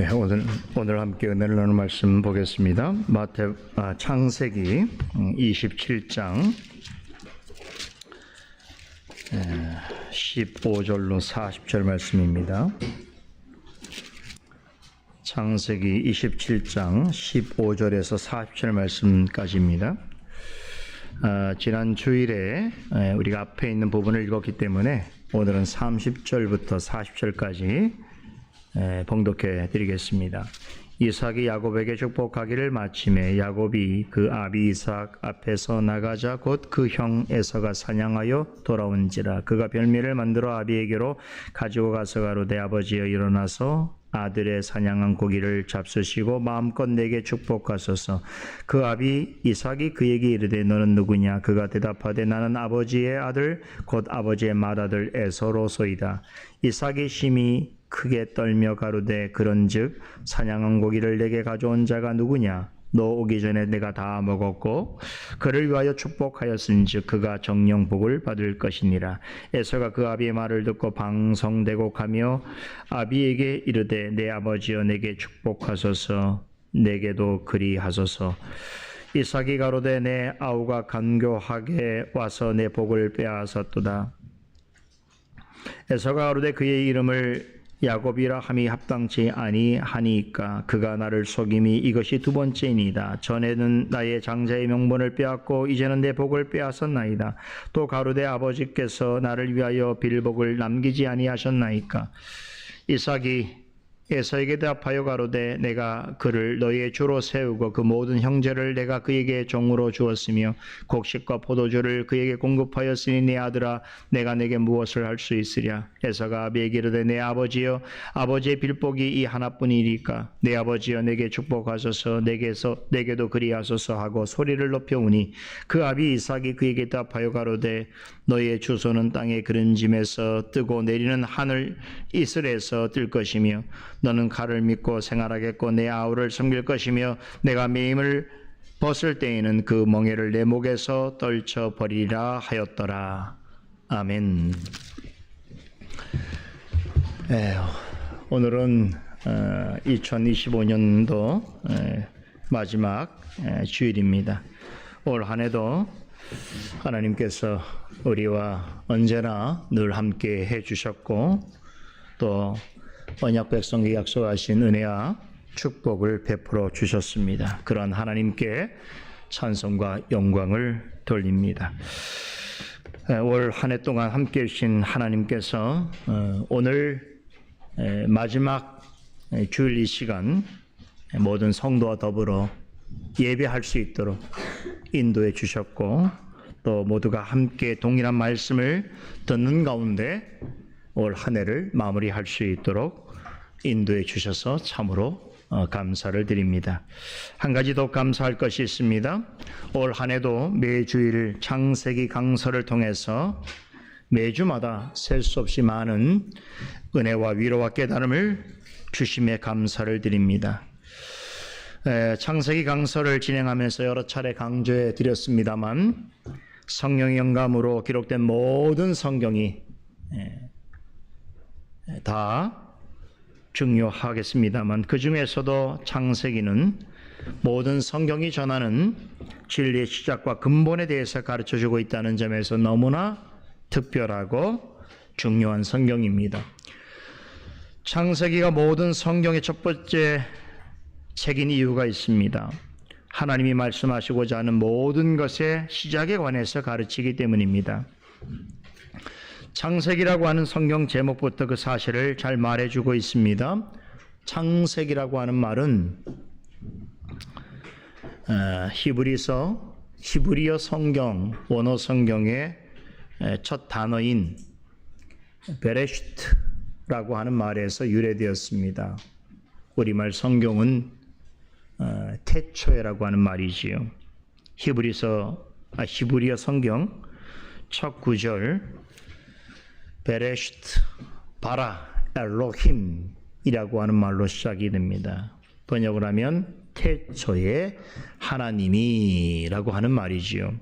네, 오늘 함께 은혜를 나누는 말씀 보겠습니다. 창세기 27장 15절로 40절 말씀입니다. 창세기 27장 15절에서 40절 말씀까지입니다. 지난 주일에 우리가 앞에 있는 부분을 읽었기 때문에 오늘은 30절부터 40절까지 봉독해 드리겠습니다. 이삭이 야곱에게 축복하기를 마침에 야곱이 그 아비 이삭 앞에서 나가자 곧 그 형 에서가 사냥하여 돌아온지라. 그가 별미를 만들어 아비에게로 가지고 가서 가로되 아버지여 일어나서 아들의 사냥한 고기를 잡수시고 마음껏 내게 축복하소서. 그 아비 이삭이 그에게 이르되 너는 누구냐? 그가 대답하되 나는 아버지의 아들 곧 아버지의 맏아들 에서로소이다. 이삭이 심히 크게 떨며 가로되 그런즉 사냥한 고기를 내게 가져온 자가 누구냐? 너 오기 전에 내가 다 먹었고 그를 위하여 축복하였은즉 그가 정령 복을 받을 것이니라. 에서가 그 아비의 말을 듣고 방성대곡하며 아비에게 이르되 내 아버지여 내게 축복하소서. 내게도 그리하소서. 이삭이 가로되 내 아우가 간교하게 와서 내 복을 빼앗았도다. 에서가 가로되 그의 이름을 야곱이라 함이 합당치 아니하니까 그가 나를 속임이 이것이 두 번째이니다. 전에는 나의 장자의 명분을 빼앗고 이제는 내 복을 빼앗았나이다. 또 가로되 아버지께서 나를 위하여 빌복을 남기지 아니하셨나이까. 이삭이 에서에게 대답하여 가로되 내가 그를 너희의 주로 세우고 그 모든 형제를 내가 그에게 종으로 주었으며 곡식과 포도주를 그에게 공급하였으니 내 아들아 내가 내게 무엇을 할 수 있으랴. 에서가 아비에게 이르되 내 아버지여 아버지의 빌복이 이 하나뿐이니까 내 아버지여 내게 축복하소서. 내게도 그리하소서 하고 소리를 높여 우니 그 아비 이삭이 그에게 대답하여 가로되 너희의 주소는 땅의 그른짐에서 뜨고 내리는 하늘 이슬에서 뜰 것이며 너는 칼을 믿고 생활하겠고 내 아우를 섬길 것이며 내가 매임을 벗을 때에는 그 멍에를 내 목에서 떨쳐버리리라 하였더라. 아멘. 오늘은 2025년도 마지막 주일입니다. 올 한 해도 하나님께서 우리와 언제나 늘 함께 해주셨고 또 언약 백성에게 약속하신 은혜와 축복을 베풀어 주셨습니다. 그러한 하나님께 찬송과 영광을 돌립니다. 올 한 해 동안 함께해 주신 하나님께서 오늘 마지막 주일 이 시간 모든 성도와 더불어 예배할 수 있도록 인도해 주셨고 또 모두가 함께 동일한 말씀을 듣는 가운데 올 한 해를 마무리할 수 있도록 인도해 주셔서 참으로 감사를 드립니다. 한 가지 더 감사할 것이 있습니다. 올 한 해도 매주일 창세기 강서를 통해서 매주마다 셀 수 없이 많은 은혜와 위로와 깨달음을 주심에 감사를 드립니다. 창세기 강서를 진행하면서 여러 차례 강조해 드렸습니다만 성령의 영감으로 기록된 모든 성경이 다 중요하겠습니다만 그 중에서도 창세기는 모든 성경이 전하는 진리의 시작과 근본에 대해서 가르쳐주고 있다는 점에서 너무나 특별하고 중요한 성경입니다. 창세기가 모든 성경의 첫 번째 책인 이유가 있습니다. 하나님이 말씀하시고자 하는 모든 것의 시작에 관해서 가르치기 때문입니다. 창세기라고 하는 성경 제목부터 그 사실을 잘 말해주고 있습니다. 창세기라고 하는 말은 히브리어 성경, 원어 성경의 첫 단어인 베레시트라고 하는 말에서 유래되었습니다. 우리말 성경은 태초에라고 하는 말이지요. 히브리어 성경 첫 구절 베레시트 바라 엘로힘이라고 하는 말로 시작이 됩니다. 번역을 하면 태초에 하나님이라고 하는 말이지요.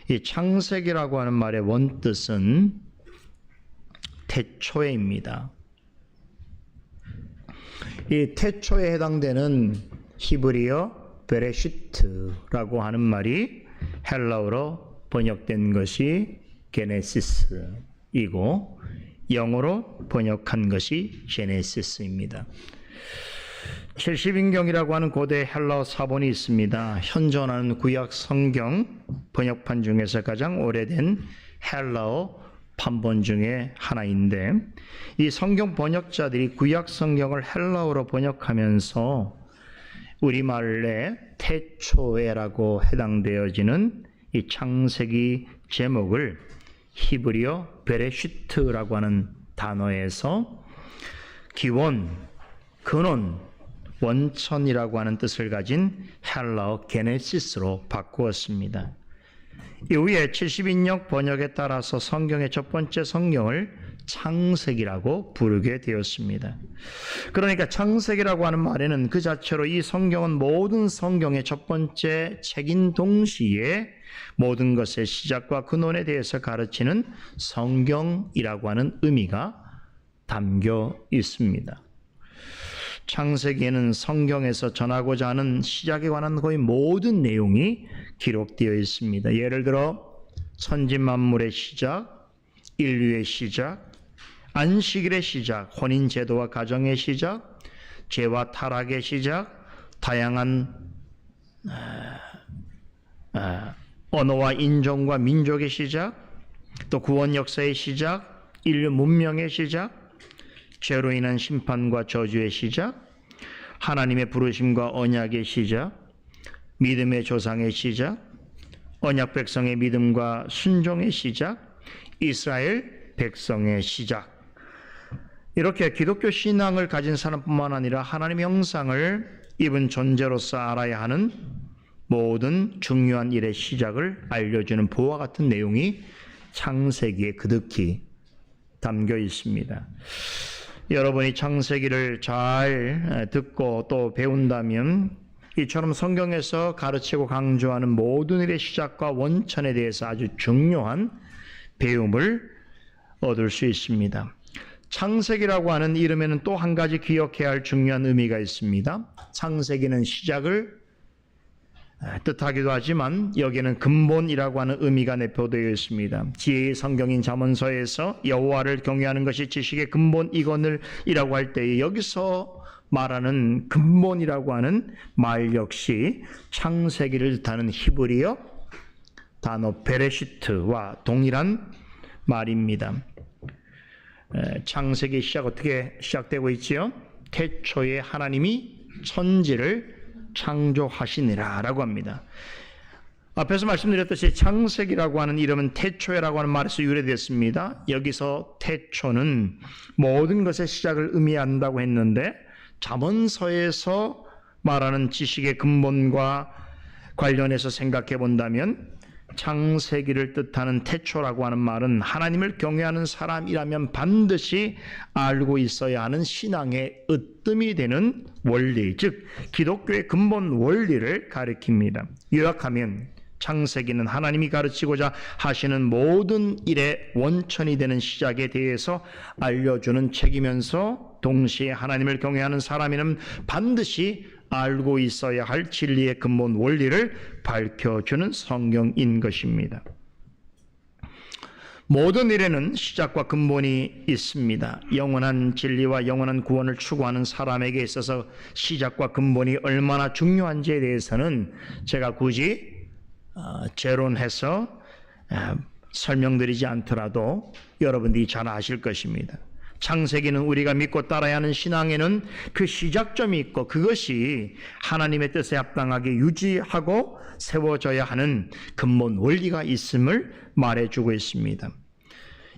이 창세기라고 하는 말의 원뜻은 태초에입니다. 이 태초에 해당되는 히브리어 베레시트라고 하는 말이 헬라어로 번역된 것이 게네시스이고 영어로 번역한 것이 제네시스입니다. 70인경이라고 하는 고대 헬라어 사본이 있습니다. 현존하는 구약 성경 번역판 중에서 가장 오래된 헬라어 판본 중에 하나인데, 이 성경 번역자들이 구약 성경을 헬라어로 번역하면서 우리말에 태초에라고 해당되어지는 이 창세기 제목을 히브리어 베레시트라고 하는 단어에서 기원, 근원, 원천이라고 하는 뜻을 가진 헬라어 게네시스로 바꾸었습니다. 이후에 70인역 번역에 따라서 성경의 첫 번째 성경을 창세기라고 부르게 되었습니다. 그러니까 창세기라고 하는 말에는 그 자체로 이 성경은 모든 성경의 첫 번째 책인 동시에 모든 것의 시작과 근원에 대해서 가르치는 성경이라고 하는 의미가 담겨 있습니다. 창세기에는 성경에서 전하고자 하는 시작에 관한 거의 모든 내용이 기록되어 있습니다. 예를 들어 천지만물의 시작, 인류의 시작, 안식일의 시작, 혼인제도와 가정의 시작, 죄와 타락의 시작, 다양한 언어와 인종과 민족의 시작, 또 구원 역사의 시작, 인류 문명의 시작, 죄로 인한 심판과 저주의 시작, 하나님의 부르심과 언약의 시작, 믿음의 조상의 시작, 언약 백성의 믿음과 순종의 시작, 이스라엘 백성의 시작. 이렇게 기독교 신앙을 가진 사람뿐만 아니라 하나님의 형상을 입은 존재로서 알아야 하는 모든 중요한 일의 시작을 알려주는 보와 같은 내용이 창세기에 그득히 담겨 있습니다. 여러분이 창세기를 잘 듣고 또 배운다면 이처럼 성경에서 가르치고 강조하는 모든 일의 시작과 원천에 대해서 아주 중요한 배움을 얻을 수 있습니다. 창세기라고 하는 이름에는 또 한 가지 기억해야 할 중요한 의미가 있습니다. 창세기는 시작을 뜻하기도 하지만 여기에는 근본이라고 하는 의미가 내포되어 있습니다. 지혜의 성경인 잠언서에서 여호와를 경외하는 것이 지식의 근본이거늘이라고 할 때 여기서 말하는 근본이라고 하는 말 역시 창세기를 뜻하는 히브리어 단어 베레시트와 동일한 말입니다. 창세기 시작 어떻게 시작되고 있지요? 태초에 하나님이 천지를 창조하시니라 라고 합니다. 앞에서 말씀드렸듯이 창세기라고 하는 이름은 태초에라고 하는 말에서 유래됐습니다. 여기서 태초는 모든 것의 시작을 의미한다고 했는데 잠언서에서 말하는 지식의 근본과 관련해서 생각해 본다면 창세기를 뜻하는 태초라고 하는 말은 하나님을 경외하는 사람이라면 반드시 알고 있어야 하는 신앙의 으뜸이 되는 원리, 즉 기독교의 근본 원리를 가리킵니다. 요약하면 창세기는 하나님이 가르치고자 하시는 모든 일의 원천이 되는 시작에 대해서 알려주는 책이면서 동시에 하나님을 경외하는 사람이면 반드시 알고 있어야 할 진리의 근본 원리를 밝혀주는 성경인 것입니다. 모든 일에는 시작과 근본이 있습니다. 영원한 진리와 영원한 구원을 추구하는 사람에게 있어서 시작과 근본이 얼마나 중요한지에 대해서는 제가 굳이 재론해서 설명드리지 않더라도 여러분들이 잘 아실 것입니다. 창세기는 우리가 믿고 따라야 하는 신앙에는 그 시작점이 있고 그것이 하나님의 뜻에 합당하게 유지하고 세워져야 하는 근본 원리가 있음을 말해주고 있습니다.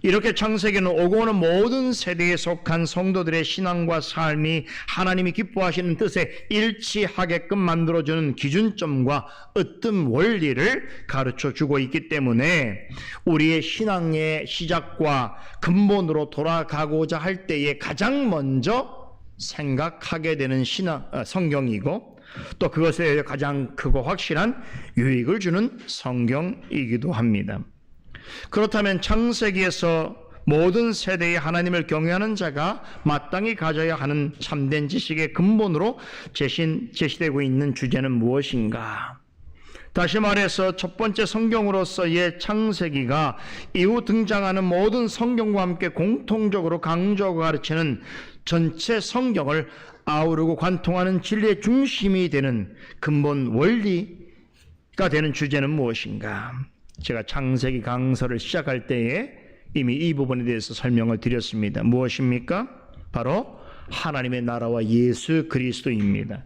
이렇게 창세기는 오고 오는 모든 세대에 속한 성도들의 신앙과 삶이 하나님이 기뻐하시는 뜻에 일치하게끔 만들어주는 기준점과 으뜸 원리를 가르쳐주고 있기 때문에 우리의 신앙의 시작과 근본으로 돌아가고자 할 때에 가장 먼저 생각하게 되는 성경이고 또 그것에 가장 크고 확실한 유익을 주는 성경이기도 합니다. 그렇다면 창세기에서 모든 세대에 하나님을 경외하는 자가 마땅히 가져야 하는 참된 지식의 근본으로 제시되고 있는 주제는 무엇인가? 다시 말해서 첫 번째 성경으로서의 창세기가 이후 등장하는 모든 성경과 함께 공통적으로 강조하고 가르치는 전체 성경을 아우르고 관통하는 진리의 중심이 되는 근본 원리가 되는 주제는 무엇인가? 제가 창세기 강서를 시작할 때에 이미 이 부분에 대해서 설명을 드렸습니다. 무엇입니까? 바로 하나님의 나라와 예수 그리스도입니다.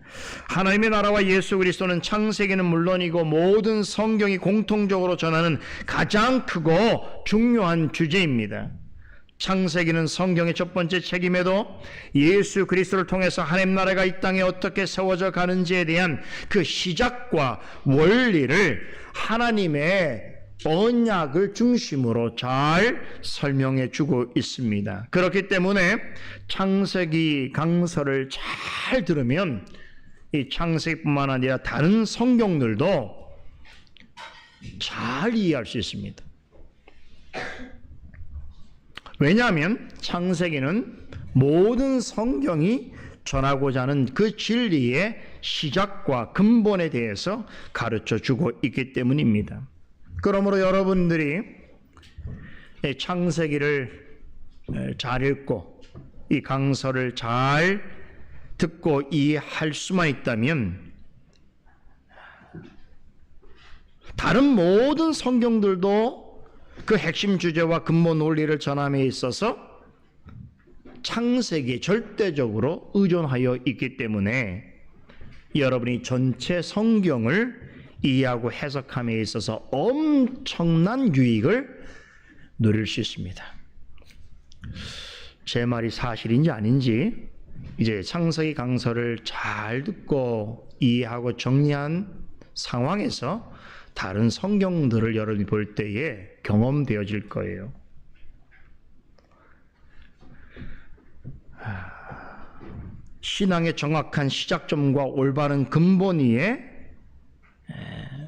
하나님의 나라와 예수 그리스도는 창세기는 물론이고 모든 성경이 공통적으로 전하는 가장 크고 중요한 주제입니다. 창세기는 성경의 첫 번째 책임에도 예수 그리스도를 통해서 하나님 나라가 이 땅에 어떻게 세워져 가는지에 대한 그 시작과 원리를 하나님의 언약을 중심으로 잘 설명해 주고 있습니다. 그렇기 때문에 창세기 강서를 잘 들으면 이 창세기뿐만 아니라 다른 성경들도 잘 이해할 수 있습니다. 왜냐하면 창세기는 모든 성경이 전하고자 하는 그 진리의 시작과 근본에 대해서 가르쳐 주고 있기 때문입니다. 그러므로 여러분들이 창세기를 잘 읽고 이 강서를 잘 듣고 이해할 수만 있다면 다른 모든 성경들도 그 핵심 주제와 근본 원리를 전함에 있어서 창세기에 절대적으로 의존하여 있기 때문에 여러분이 전체 성경을 이해하고 해석함에 있어서 엄청난 유익을 누릴 수 있습니다. 제 말이 사실인지 아닌지 이제 창세기 강서를 잘 듣고 이해하고 정리한 상황에서 다른 성경들을 여러분이 볼 때에 경험되어질 거예요. 신앙의 정확한 시작점과 올바른 근본 위에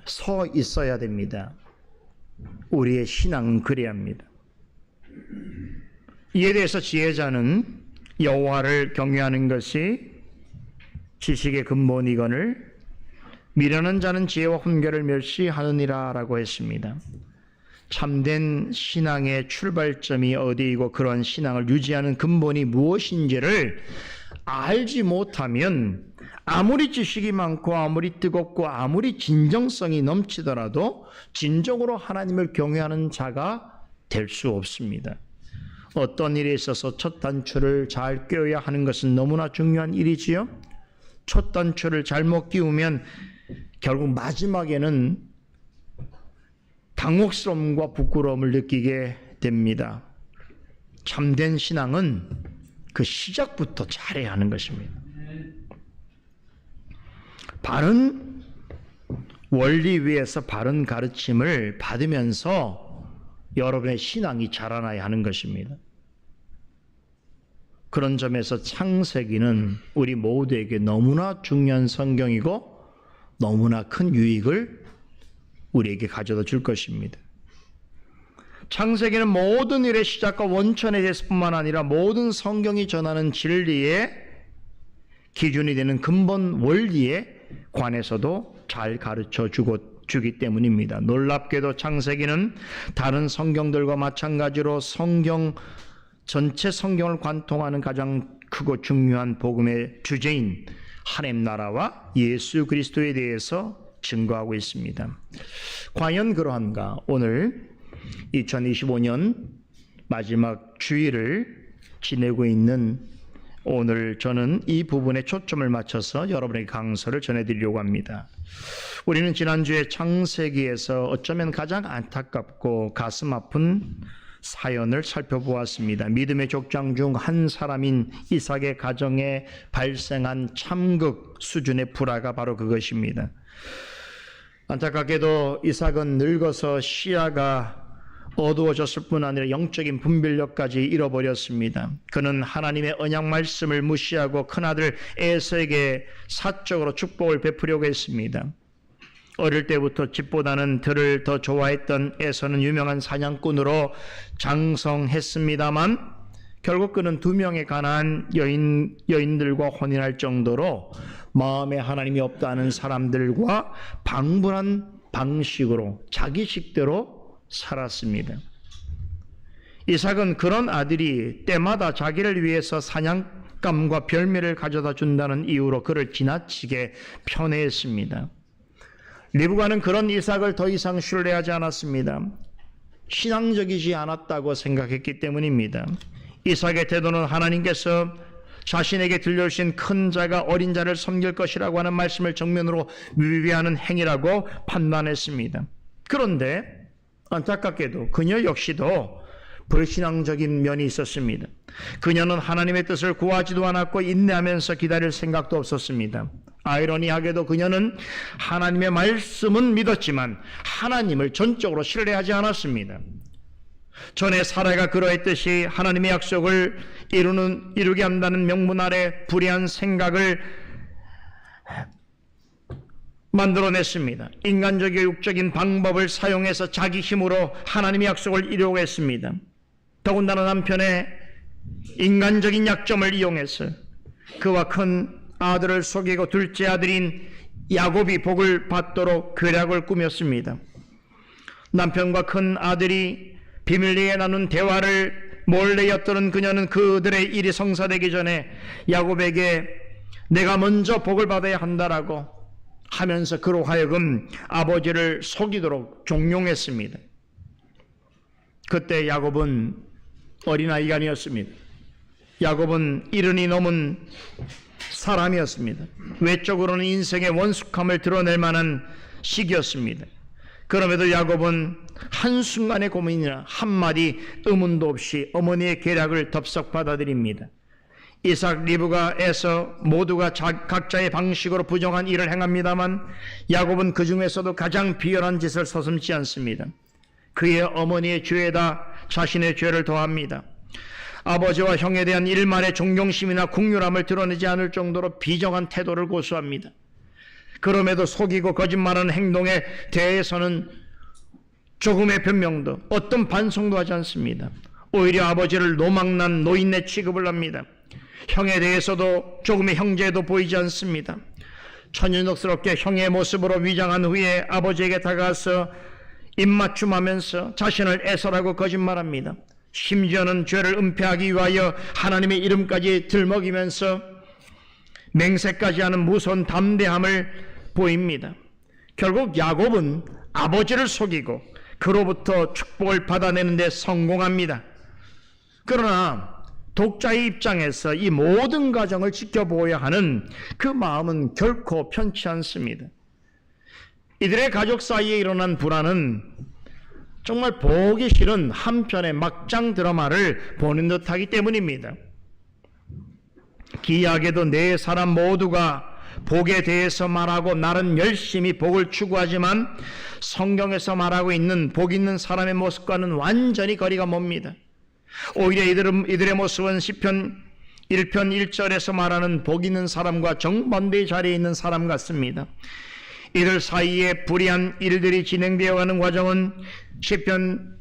서 있어야 됩니다. 우리의 신앙은 그래야 합니다. 이에 대해서 지혜자는 여호와를 경외하는 것이 지식의 근본이거늘 미련한 자는 지혜와 훈계를 멸시하느니라 라고 했습니다. 참된 신앙의 출발점이 어디이고 그런 신앙을 유지하는 근본이 무엇인지를 알지 못하면 아무리 지식이 많고 아무리 뜨겁고 아무리 진정성이 넘치더라도 진정으로 하나님을 경외하는 자가 될 수 없습니다. 어떤 일에 있어서 첫 단추를 잘 꿰어야 하는 것은 너무나 중요한 일이지요. 첫 단추를 잘못 끼우면 결국 마지막에는 당혹스러움과 부끄러움을 느끼게 됩니다. 참된 신앙은 그 시작부터 잘해야 하는 것입니다. 바른 원리 위에서 바른 가르침을 받으면서 여러분의 신앙이 자라나야 하는 것입니다. 그런 점에서 창세기는 우리 모두에게 너무나 중요한 성경이고 너무나 큰 유익을 우리에게 가져다 줄 것입니다. 창세기는 모든 일의 시작과 원천에 대해서뿐만 아니라 모든 성경이 전하는 진리의 기준이 되는 근본 원리에 관해서도 잘 가르쳐 주기 때문입니다. 놀랍게도 창세기는 다른 성경들과 마찬가지로 전체 성경을 관통하는 가장 크고 중요한 복음의 주제인 하나님 나라와 예수 그리스도에 대해서 증거하고 있습니다. 과연 그러한가? 오늘 2025년 마지막 주일을 지내고 있는 오늘 저는 이 부분에 초점을 맞춰서 여러분에게 강서를 전해드리려고 합니다. 우리는 지난주에 창세기에서 어쩌면 가장 안타깝고 가슴 아픈 사연을 살펴보았습니다. 믿음의 족장 중 한 사람인 이삭의 가정에 발생한 참극 수준의 불화가 바로 그것입니다. 안타깝게도 이삭은 늙어서 시야가 어두워졌을 뿐 아니라 영적인 분별력까지 잃어버렸습니다. 그는 하나님의 언약 말씀을 무시하고 큰아들 에서에게 사적으로 축복을 베푸려고 했습니다. 어릴 때부터 집보다는 들을 더 좋아했던 에서는 유명한 사냥꾼으로 장성했습니다만 결국 그는 2명의 가난한 여인들과 혼인할 정도로 마음에 하나님이 없다는 사람들과 방불한 방식으로 자기식대로 살았습니다. 이삭은 그런 아들이 때마다 자기를 위해서 사냥감과 별미를 가져다 준다는 이유로 그를 지나치게 편애했습니다. 리브가는 그런 이삭을 더 이상 신뢰하지 않았습니다. 신앙적이지 않았다고 생각했기 때문입니다. 이삭의 태도는 하나님께서 자신에게 들려주신 큰 자가 어린 자를 섬길 것이라고 하는 말씀을 정면으로 위배하는 행위라고 판단했습니다. 그런데 안타깝게도 그녀 역시도 불신앙적인 면이 있었습니다. 그녀는 하나님의 뜻을 구하지도 않았고 인내하면서 기다릴 생각도 없었습니다. 아이러니하게도 그녀는 하나님의 말씀은 믿었지만 하나님을 전적으로 신뢰하지 않았습니다. 전에 사라가 그러했듯이 하나님의 약속을 이루게 한다는 명분 아래 불의한 생각을 만들어냈습니다. 인간적이고 육적인 방법을 사용해서 자기 힘으로 하나님의 약속을 이루려고 했습니다. 더군다나 남편의 인간적인 약점을 이용해서 그와 큰 아들을 속이고 둘째 아들인 야곱이 복을 받도록 계략을 꾸몄습니다. 남편과 큰 아들이 비밀리에 나눈 대화를 몰래 엿들은 그녀는 그들의 일이 성사되기 전에 야곱에게 내가 먼저 복을 받아야 한다라고 하면서 그로 하여금 아버지를 속이도록 종용했습니다. 그때 야곱은 어린아이가 아니었습니다. 야곱은 70이 넘은 사람이었습니다. 외적으로는 인생의 원숙함을 드러낼 만한 시기였습니다. 그럼에도 야곱은 한순간의 고민이나 한마디 의문도 없이 어머니의 계략을 덥석 받아들입니다. 이삭, 리브가, 에서 모두가 각자의 방식으로 부정한 일을 행합니다만 야곱은 그 중에서도 가장 비열한 짓을 서슴지 않습니다. 그의 어머니의 죄에다 자신의 죄를 더합니다. 아버지와 형에 대한 일말의 존경심이나 국률함을 드러내지 않을 정도로 비정한 태도를 고수합니다. 그럼에도 속이고 거짓말하는 행동에 대해서는 조금의 변명도 어떤 반성도 하지 않습니다. 오히려 아버지를 노망난 노인네 취급을 합니다. 형에 대해서도 조금의 형제도 보이지 않습니다. 천연덕스럽게 형의 모습으로 위장한 후에 아버지에게 다가가서 입맞춤하면서 자신을 애설하고 거짓말합니다. 심지어는 죄를 은폐하기 위하여 하나님의 이름까지 들먹이면서 맹세까지 하는 무서운 담대함을 보입니다. 결국 야곱은 아버지를 속이고 그로부터 축복을 받아내는 데 성공합니다. 그러나 독자의 입장에서 이 모든 과정을 지켜보아야 하는 그 마음은 결코 편치 않습니다. 이들의 가족 사이에 일어난 불화는 정말 보기 싫은 한편의 막장 드라마를 보는 듯하기 때문입니다. 기이하게도 네 사람 모두가 복에 대해서 말하고 나는 열심히 복을 추구하지만 성경에서 말하고 있는 복 있는 사람의 모습과는 완전히 거리가 멉니다. 오히려 이들의 모습은 시편 1편 1절에서 말하는 복 있는 사람과 정반대의 자리에 있는 사람 같습니다. 이들 사이에 불의한 일들이 진행되어가는 과정은 시편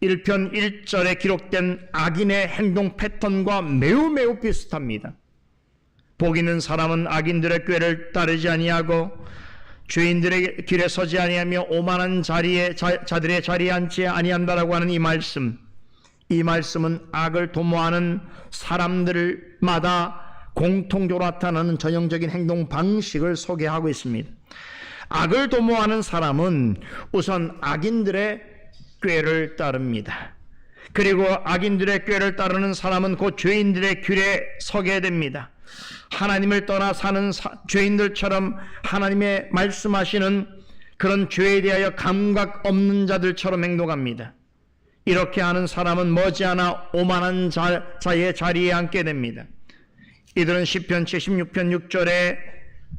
1편 1절에 기록된 악인의 행동 패턴과 매우 비슷합니다. 복 있는 사람은 악인들의 꾀를 따르지 아니하고 죄인들의 길에 서지 아니하며 오만한 자들의 자리에 앉지 아니한다라고 하는 이 말씀은 악을 도모하는 사람들마다 공통적으로 나타나는 전형적인 행동 방식을 소개하고 있습니다. 악을 도모하는 사람은 우선 악인들의 꾀를 따릅니다. 그리고 악인들의 꾀를 따르는 사람은 곧 죄인들의 길에 서게 됩니다. 하나님을 떠나 사는 죄인들처럼 하나님의 말씀하시는 그런 죄에 대하여 감각 없는 자들처럼 행동합니다. 이렇게 하는 사람은 머지않아 오만한 자의 자리에 앉게 됩니다. 이들은 시편 76편 6절에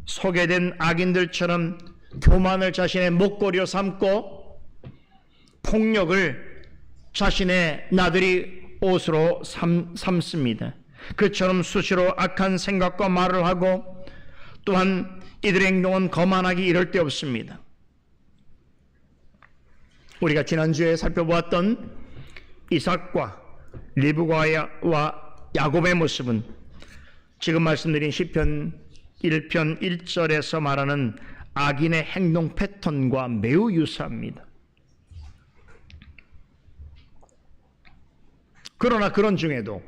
소개된 악인들처럼 교만을 자신의 목걸이로 삼고 폭력을 자신의 나들이 옷으로 삼습니다. 그처럼 수시로 악한 생각과 말을 하고 또한 이들의 행동은 거만하기 이를 데 없습니다. 우리가 지난주에 살펴보았던 이삭과 리브가와 야곱의 모습은 지금 말씀드린 시편 1편 1절에서 말하는 악인의 행동 패턴과 매우 유사합니다. 그러나 그런 중에도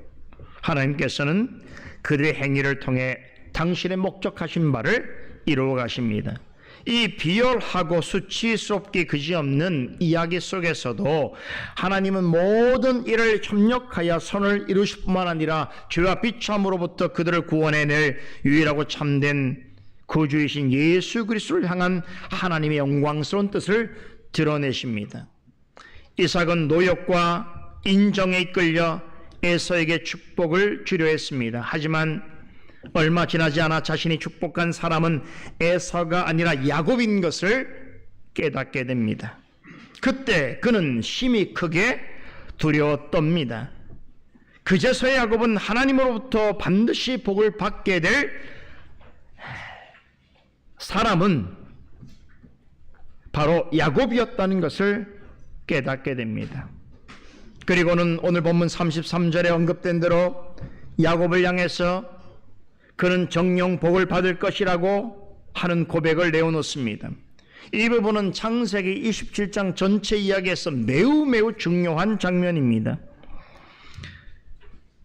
하나님께서는 그들의 행위를 통해 당신의 목적하신 바를 이루어 가십니다. 이 비열하고 수치스럽게 그지없는 이야기 속에서도 하나님은 모든 일을 협력하여 선을 이루실 뿐만 아니라 죄와 비참으로부터 그들을 구원해낼 유일하고 참된 구주이신 예수 그리스도를 향한 하나님의 영광스러운 뜻을 드러내십니다. 이삭은 노역과 인정에 이끌려 에서에게 축복을 주려 했습니다. 하지만 얼마 지나지 않아 자신이 축복한 사람은 에서가 아니라 야곱인 것을 깨닫게 됩니다. 그때 그는 심히 크게 두려웠답니다. 그제서야 야곱은 하나님으로부터 반드시 복을 받게 될 사람은 바로 야곱이었다는 것을 깨닫게 됩니다. 그리고는 오늘 본문 33절에 언급된 대로 야곱을 향해서 그는 정령 복을 받을 것이라고 하는 고백을 내어놓습니다. 이 부분은 창세기 27장 전체 이야기에서 매우 중요한 장면입니다.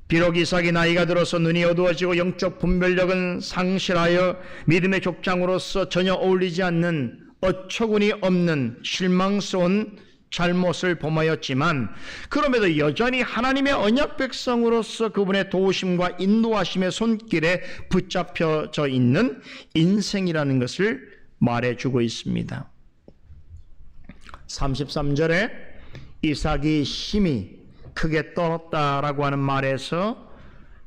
비록 이삭이 나이가 들어서 눈이 어두워지고 영적 분별력은 상실하여 믿음의 족장으로서 전혀 어울리지 않는 어처구니 없는 실망스러운 잘못을 범하였지만 그럼에도 여전히 하나님의 언약 백성으로서 그분의 도우심과 인도하심의 손길에 붙잡혀져 있는 인생이라는 것을 말해주고 있습니다. 33절에 이삭이 심히 크게 떨었다라고 하는 말에서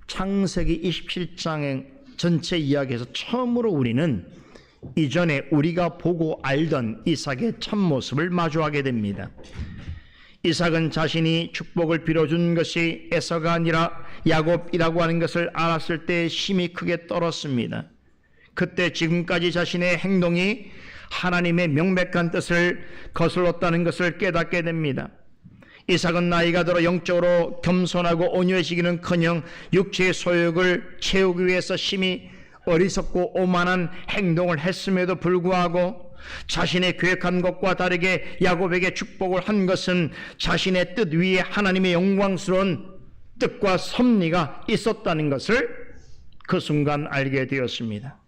창세기 27장의 전체 이야기에서 처음으로 우리는 이전에 우리가 보고 알던 이삭의 참모습을 마주하게 됩니다. 이삭은 자신이 축복을 빌어준 것이 에서가 아니라 야곱이라고 하는 것을 알았을 때 심히 크게 떨었습니다. 그때 지금까지 자신의 행동이 하나님의 명백한 뜻을 거슬렀다는 것을 깨닫게 됩니다. 이삭은 나이가 들어 영적으로 겸손하고 온유해지기는커녕 육체의 소욕을 채우기 위해서 심히 어리석고 오만한 행동을 했음에도 불구하고 자신의 계획한 것과 다르게 야곱에게 축복을 한 것은 자신의 뜻 위에 하나님의 영광스러운 뜻과 섭리가 있었다는 것을 그 순간 알게 되었습니다.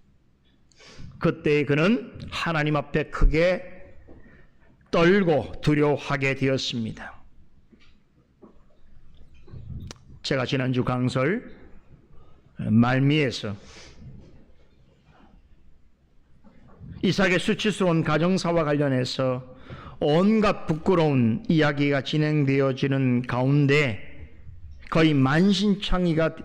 그때 그는 하나님 앞에 크게 떨고 두려워하게 되었습니다. 제가 지난주 강설 말미에서 이삭의 수치스러운 가정사와 관련해서 온갖 부끄러운 이야기가 진행되어지는 가운데 거의 만신창이가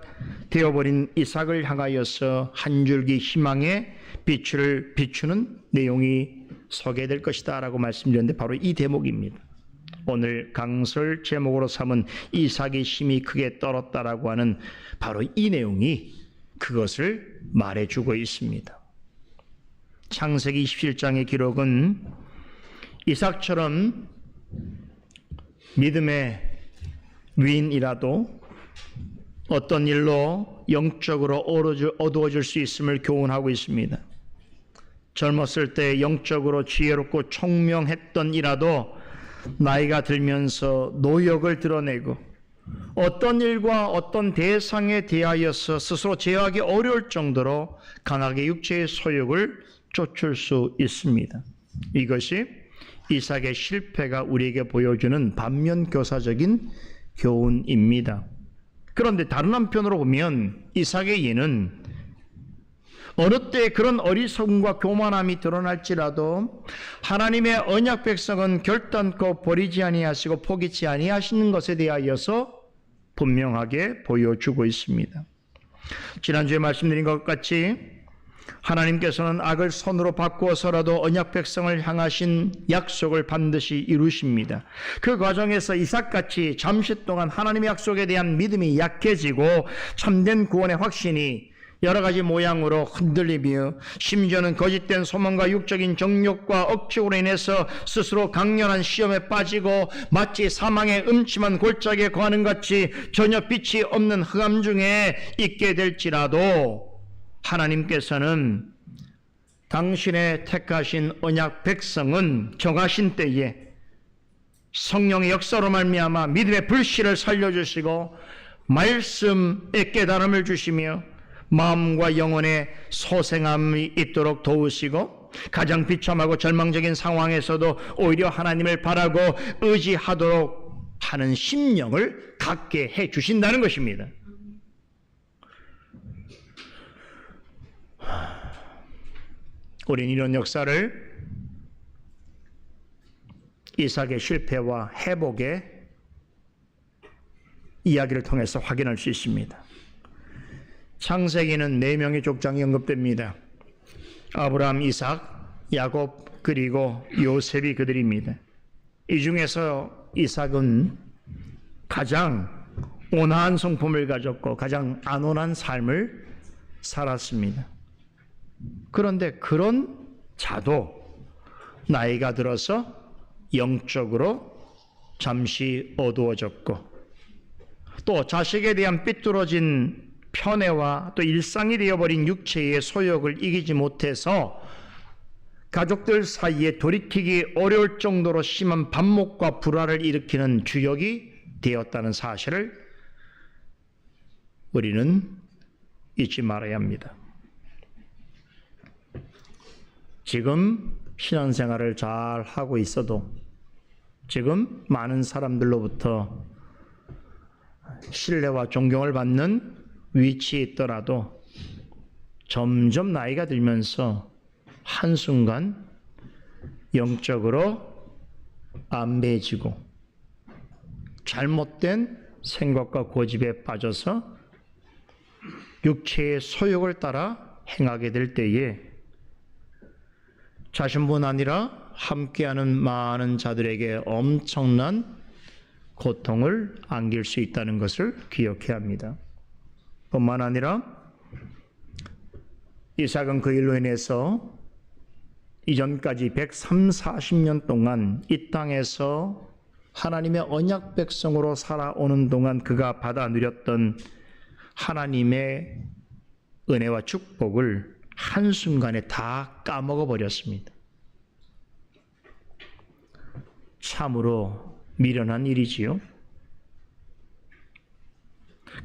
되어버린 이삭을 향하여서 한 줄기 희망의 빛을 비추는 내용이 소개될 것이다 라고 말씀드렸는데 바로 이 대목입니다. 오늘 강설 제목으로 삼은 이삭이 심히 크게 떨었다라고 하는 바로 이 내용이 그것을 말해주고 있습니다. 창세기 27장의 기록은 이삭처럼 믿음의 위인이라도 어떤 일로 영적으로 어두워질 수 있음을 교훈하고 있습니다. 젊었을 때 영적으로 지혜롭고 총명했던 이라도 나이가 들면서 노역을 드러내고 어떤 일과 어떤 대상에 대하여서 스스로 제어하기 어려울 정도로 강하게 육체의 소욕을 쫓을 수 있습니다. 이것이 이삭의 실패가 우리에게 보여주는 반면교사적인 교훈입니다. 그런데 다른 한편으로 보면 이삭의 예는 어느 때 그런 어리석음과 교만함이 드러날지라도 하나님의 언약 백성은 결단코 버리지 아니하시고 포기치 아니하시는 것에 대하여서 분명하게 보여주고 있습니다. 지난주에 말씀드린 것 같이 하나님께서는 악을 선으로 바꾸어서라도 언약 백성을 향하신 약속을 반드시 이루십니다. 그 과정에서 이삭같이 잠시 동안 하나님의 약속에 대한 믿음이 약해지고 참된 구원의 확신이 여러 가지 모양으로 흔들리며 심지어는 거짓된 소망과 육적인 정욕과 억측으로 인해서 스스로 강렬한 시험에 빠지고 마치 사망의 음침한 골짜기에 거하는 같이 전혀 빛이 없는 흑암 중에 있게 될지라도 하나님께서는 당신의 택하신 언약 백성은 정하신 때에 성령의 역사로 말미암아 믿음의 불씨를 살려주시고 말씀의 깨달음을 주시며 마음과 영혼의 소생함이 있도록 도우시고 가장 비참하고 절망적인 상황에서도 오히려 하나님을 바라고 의지하도록 하는 심령을 갖게 해 주신다는 것입니다. 우리는 이런 역사를 이삭의 실패와 회복의 이야기를 통해서 확인할 수 있습니다. 창세기는 4명의 족장이 언급됩니다. 아브라함, 이삭, 야곱 그리고 요셉이 그들입니다. 이 중에서 이삭은 가장 온화한 성품을 가졌고 가장 안온한 삶을 살았습니다. 그런데 그런 자도 나이가 들어서 영적으로 잠시 어두워졌고 또 자식에 대한 삐뚤어진 편애와 또 일상이 되어버린 육체의 소욕을 이기지 못해서 가족들 사이에 돌이키기 어려울 정도로 심한 반목과 불화를 일으키는 주역이 되었다는 사실을 우리는 잊지 말아야 합니다. 지금 신앙생활을 잘 하고 있어도 지금 많은 사람들로부터 신뢰와 존경을 받는 위치에 있더라도 점점 나이가 들면서 한순간 영적으로 안배해지고 잘못된 생각과 고집에 빠져서 육체의 소욕을 따라 행하게 될 때에 자신뿐 아니라 함께하는 많은 자들에게 엄청난 고통을 안길 수 있다는 것을 기억해야 합니다. 뿐만 아니라 이삭은 그 일로 인해서 이전까지 130-40년 동안 이 땅에서 하나님의 언약 백성으로 살아오는 동안 그가 받아 누렸던 하나님의 은혜와 축복을 한순간에 다 까먹어 버렸습니다. 참으로 미련한 일이지요.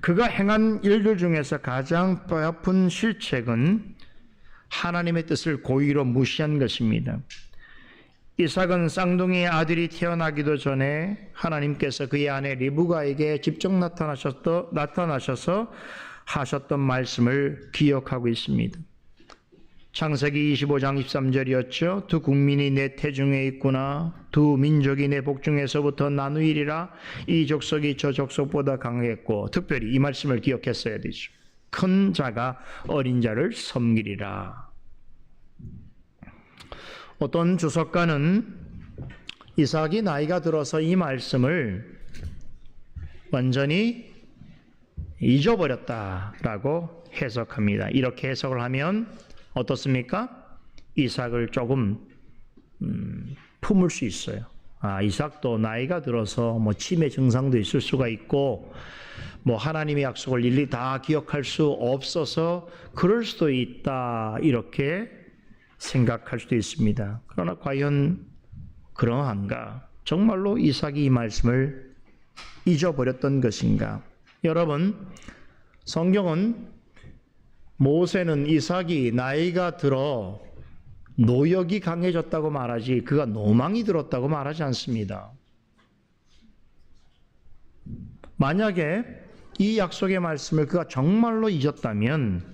그가 행한 일들 중에서 가장 뼈아픈 실책은 하나님의 뜻을 고의로 무시한 것입니다. 이삭은 쌍둥이 아들이 태어나기도 전에 하나님께서 그의 아내 리브가에게 직접 나타나셔서 하셨던 말씀을 기억하고 있습니다. 창세기 25장 13절이었죠. 두 국민이 내 태중에 있구나. 두 민족이 내 복중에서부터 나누이리라. 이 족속이 저 족속보다 강했고, 특별히 이 말씀을 기억했어야 되죠. 큰 자가 어린 자를 섬기리라. 어떤 주석가는 이삭이 나이가 들어서 이 말씀을 완전히 잊어버렸다라고 해석합니다. 이렇게 해석을 하면 어떻습니까? 이삭을 조금 품을 수 있어요. 이삭도 나이가 들어서 치매 증상도 있을 수가 있고 하나님의 약속을 일일이 다 기억할 수 없어서 그럴 수도 있다, 이렇게 생각할 수도 있습니다. 그러나 과연 그러한가? 정말로 이삭이 이 말씀을 잊어버렸던 것인가? 여러분, 성경은 모세는 이삭이 나이가 들어 노역이 강해졌다고 말하지 그가 노망이 들었다고 말하지 않습니다. 만약에 이 약속의 말씀을 그가 정말로 잊었다면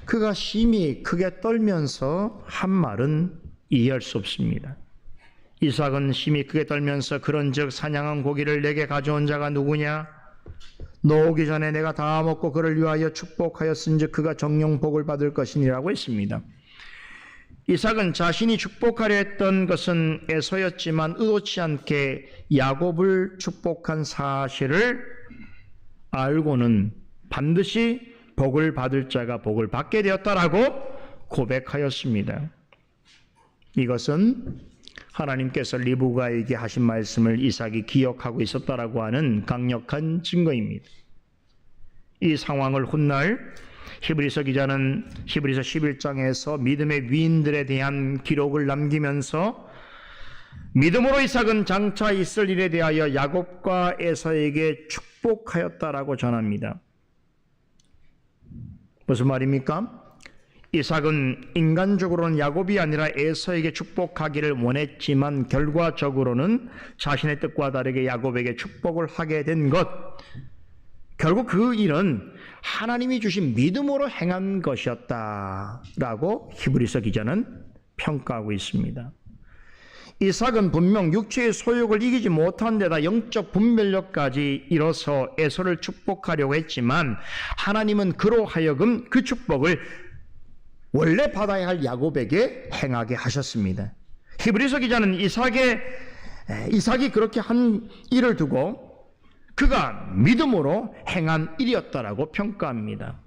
그가 심히 크게 떨면서 한 말은 이해할 수 없습니다. 이삭은 심히 크게 떨면서 그런즉 사냥한 고기를 내게 가져온 자가 누구냐? 너 오기 전에 내가 다 먹고 그를 위하여 축복하였은즉 그가 정령 복을 받을 것이니라고 했습니다. 이삭은 자신이 축복하려 했던 것은 에서였지만 의도치 않게 야곱을 축복한 사실을 알고는 반드시 복을 받을 자가 복을 받게 되었다라고 고백하였습니다. 이것은 하나님께서 리브가에게 하신 말씀을 이삭이 기억하고 있었다라고 하는 강력한 증거입니다. 이 상황을 훗날 히브리서 기자는 히브리서 11장에서 믿음의 위인들에 대한 기록을 남기면서 믿음으로 이삭은 장차 있을 일에 대하여 야곱과 에서에게 축복하였다라고 전합니다. 무슨 말입니까? 이삭은 인간적으로는 야곱이 아니라 에서에게 축복하기를 원했지만 결과적으로는 자신의 뜻과 다르게 야곱에게 축복을 하게 된 것, 결국 그 일은 하나님이 주신 믿음으로 행한 것이었다라고 히브리서 기자는 평가하고 있습니다. 이삭은 분명 육체의 소욕을 이기지 못한 데다 영적 분별력까지 이뤄서 에서를 축복하려고 했지만 하나님은 그로 하여금 그 축복을 원래 받아야 할 야곱에게 행하게 하셨습니다. 히브리서 기자는 이삭이 그렇게 한 일을 두고 그가 믿음으로 행한 일이었다라고 평가합니다.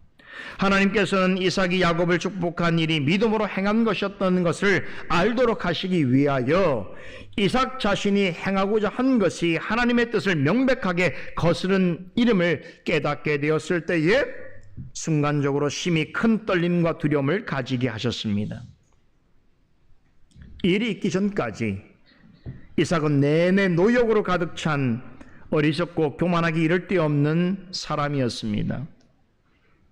하나님께서는 이삭이 야곱을 축복한 일이 믿음으로 행한 것이었던 것을 알도록 하시기 위하여 이삭 자신이 행하고자 한 것이 하나님의 뜻을 명백하게 거스른 이름을 깨닫게 되었을 때에 순간적으로 심히 큰 떨림과 두려움을 가지게 하셨습니다. 일이 있기 전까지 이삭은 내내 노역으로 가득 찬 어리석고 교만하기 이를 데 없는 사람이었습니다.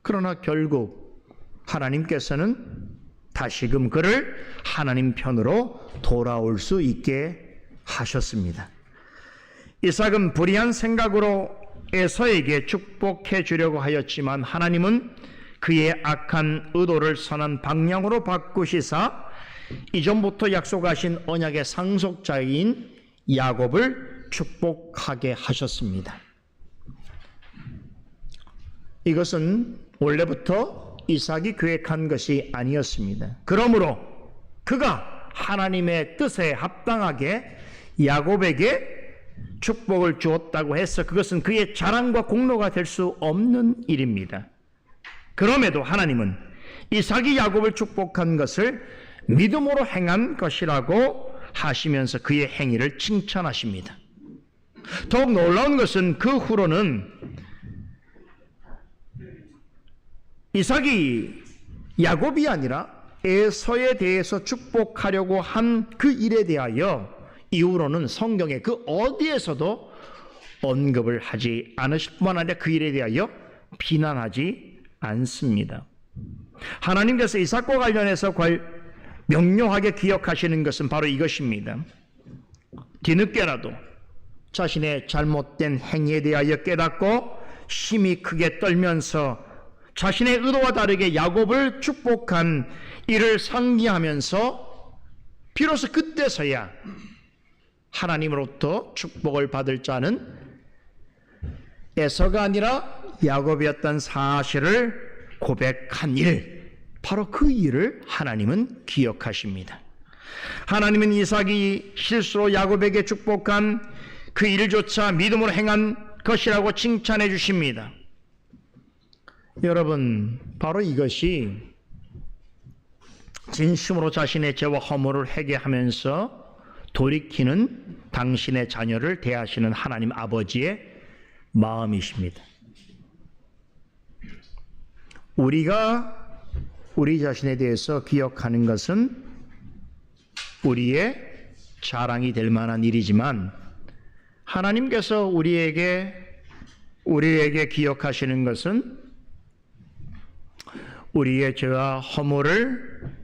그러나 결국 하나님께서는 다시금 그를 하나님 편으로 돌아올 수 있게 하셨습니다. 이삭은 불의한 생각으로 에서에게 축복해 주려고 하였지만 하나님은 그의 악한 의도를 선한 방향으로 바꾸시사 이전부터 약속하신 언약의 상속자인 야곱을 축복하게 하셨습니다. 이것은 원래부터 이삭이 계획한 것이 아니었습니다. 그러므로 그가 하나님의 뜻에 합당하게 야곱에게 축복을 주었다고 해서 그것은 그의 자랑과 공로가 될 수 없는 일입니다. 그럼에도 하나님은 이삭이 야곱을 축복한 것을 믿음으로 행한 것이라고 하시면서 그의 행위를 칭찬하십니다. 더욱 놀라운 것은 그 후로는 이삭이 야곱이 아니라 에서에 대해서 축복하려고 한 그 일에 대하여 이후로는 성경에 그 어디에서도 언급을 하지 않으실 뿐만 아니라 그 일에 대하여 비난하지 않습니다. 하나님께서 이삭과 관련해서 명료하게 기억하시는 것은 바로 이것입니다. 뒤늦게라도 자신의 잘못된 행위에 대하여 깨닫고 심히 크게 떨면서 자신의 의도와 다르게 야곱을 축복한 이를 상기하면서 비로소 그때서야 하나님으로부터 축복을 받을 자는 에서가 아니라 야곱이었던 사실을 고백한 일, 바로 그 일을 하나님은 기억하십니다. 하나님은 이삭이 실수로 야곱에게 축복한 그 일조차 믿음으로 행한 것이라고 칭찬해 주십니다. 여러분, 바로 이것이 진심으로 자신의 죄와 허물을 회개하면서 돌이키는 당신의 자녀를 대하시는 하나님 아버지의 마음이십니다. 우리가 우리 자신에 대해서 기억하는 것은 우리의 자랑이 될 만한 일이지만 하나님께서 우리에게 기억하시는 것은 우리의 죄와 허물을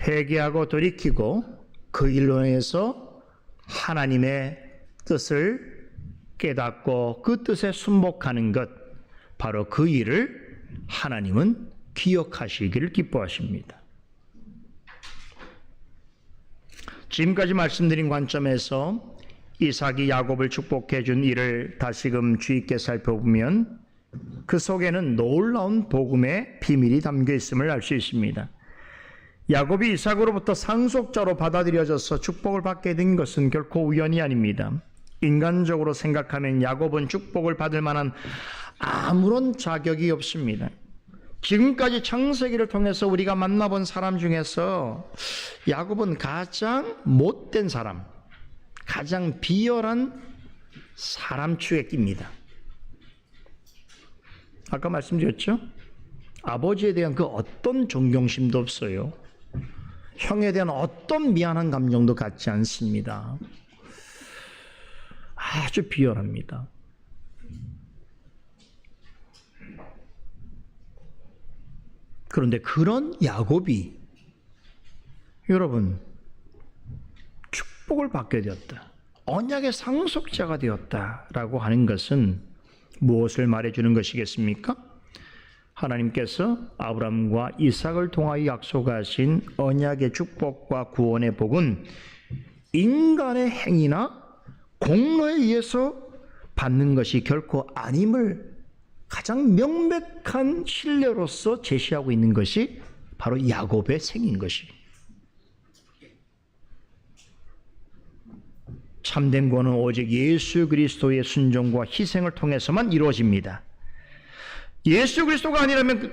회개하고 돌이키고 그 일로 인해서 하나님의 뜻을 깨닫고 그 뜻에 순복하는 것, 바로 그 일을 하나님은 기억하시기를 기뻐하십니다. 지금까지 말씀드린 관점에서 이삭이 야곱을 축복해 준 일을 다시금 주의 있게 살펴보면 그 속에는 놀라운 복음의 비밀이 담겨 있음을 알 수 있습니다. 야곱이 이삭으로부터 상속자로 받아들여져서 축복을 받게 된 것은 결코 우연이 아닙니다. 인간적으로 생각하면 야곱은 축복을 받을 만한 아무런 자격이 없습니다. 지금까지 창세기를 통해서 우리가 만나본 사람 중에서 야곱은 가장 못된 사람, 가장 비열한 사람 축에 낍니다. 아까 말씀드렸죠? 아버지에 대한 그 어떤 존경심도 없어요. 형에 대한 어떤 미안한 감정도 갖지 않습니다. 아주 비열합니다. 그런데 그런 야곱이 여러분 축복을 받게 되었다, 언약의 상속자가 되었다라고 하는 것은 무엇을 말해주는 것이겠습니까? 하나님께서 아브라함과 이삭을 통하여 약속하신 언약의 축복과 구원의 복은 인간의 행위나 공로에 의해서 받는 것이 결코 아님을 가장 명백한 신뢰로서 제시하고 있는 것이 바로 야곱의 생인 것이. 참된 구원은 오직 예수 그리스도의 순종과 희생을 통해서만 이루어집니다. 예수 그리스도가 아니라면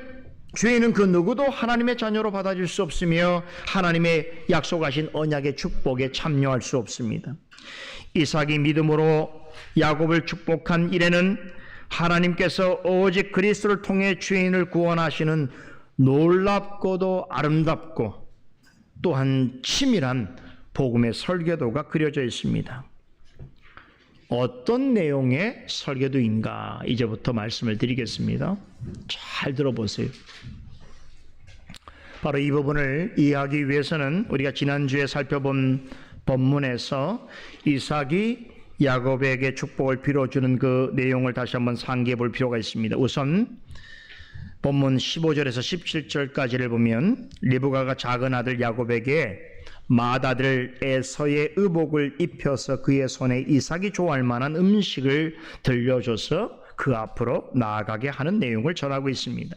죄인은 그 누구도 하나님의 자녀로 받아줄 수 없으며 하나님의 약속하신 언약의 축복에 참여할 수 없습니다. 이삭이 믿음으로 야곱을 축복한 이래는 하나님께서 오직 그리스도를 통해 죄인을 구원하시는 놀랍고도 아름답고 또한 치밀한 복음의 설계도가 그려져 있습니다. 어떤 내용의 설계도인가 이제부터 말씀을 드리겠습니다. 잘 들어보세요. 바로 이 부분을 이해하기 위해서는 우리가 지난주에 살펴본 본문에서 이삭이 야곱에게 축복을 빌어주는 그 내용을 다시 한번 상기해 볼 필요가 있습니다. 우선 본문 15절에서 17절까지를 보면 리브가가 작은 아들 야곱에게 맏아들 에서의 의복을 입혀서 그의 손에 이삭이 좋아할 만한 음식을 들려줘서 그 앞으로 나아가게 하는 내용을 전하고 있습니다.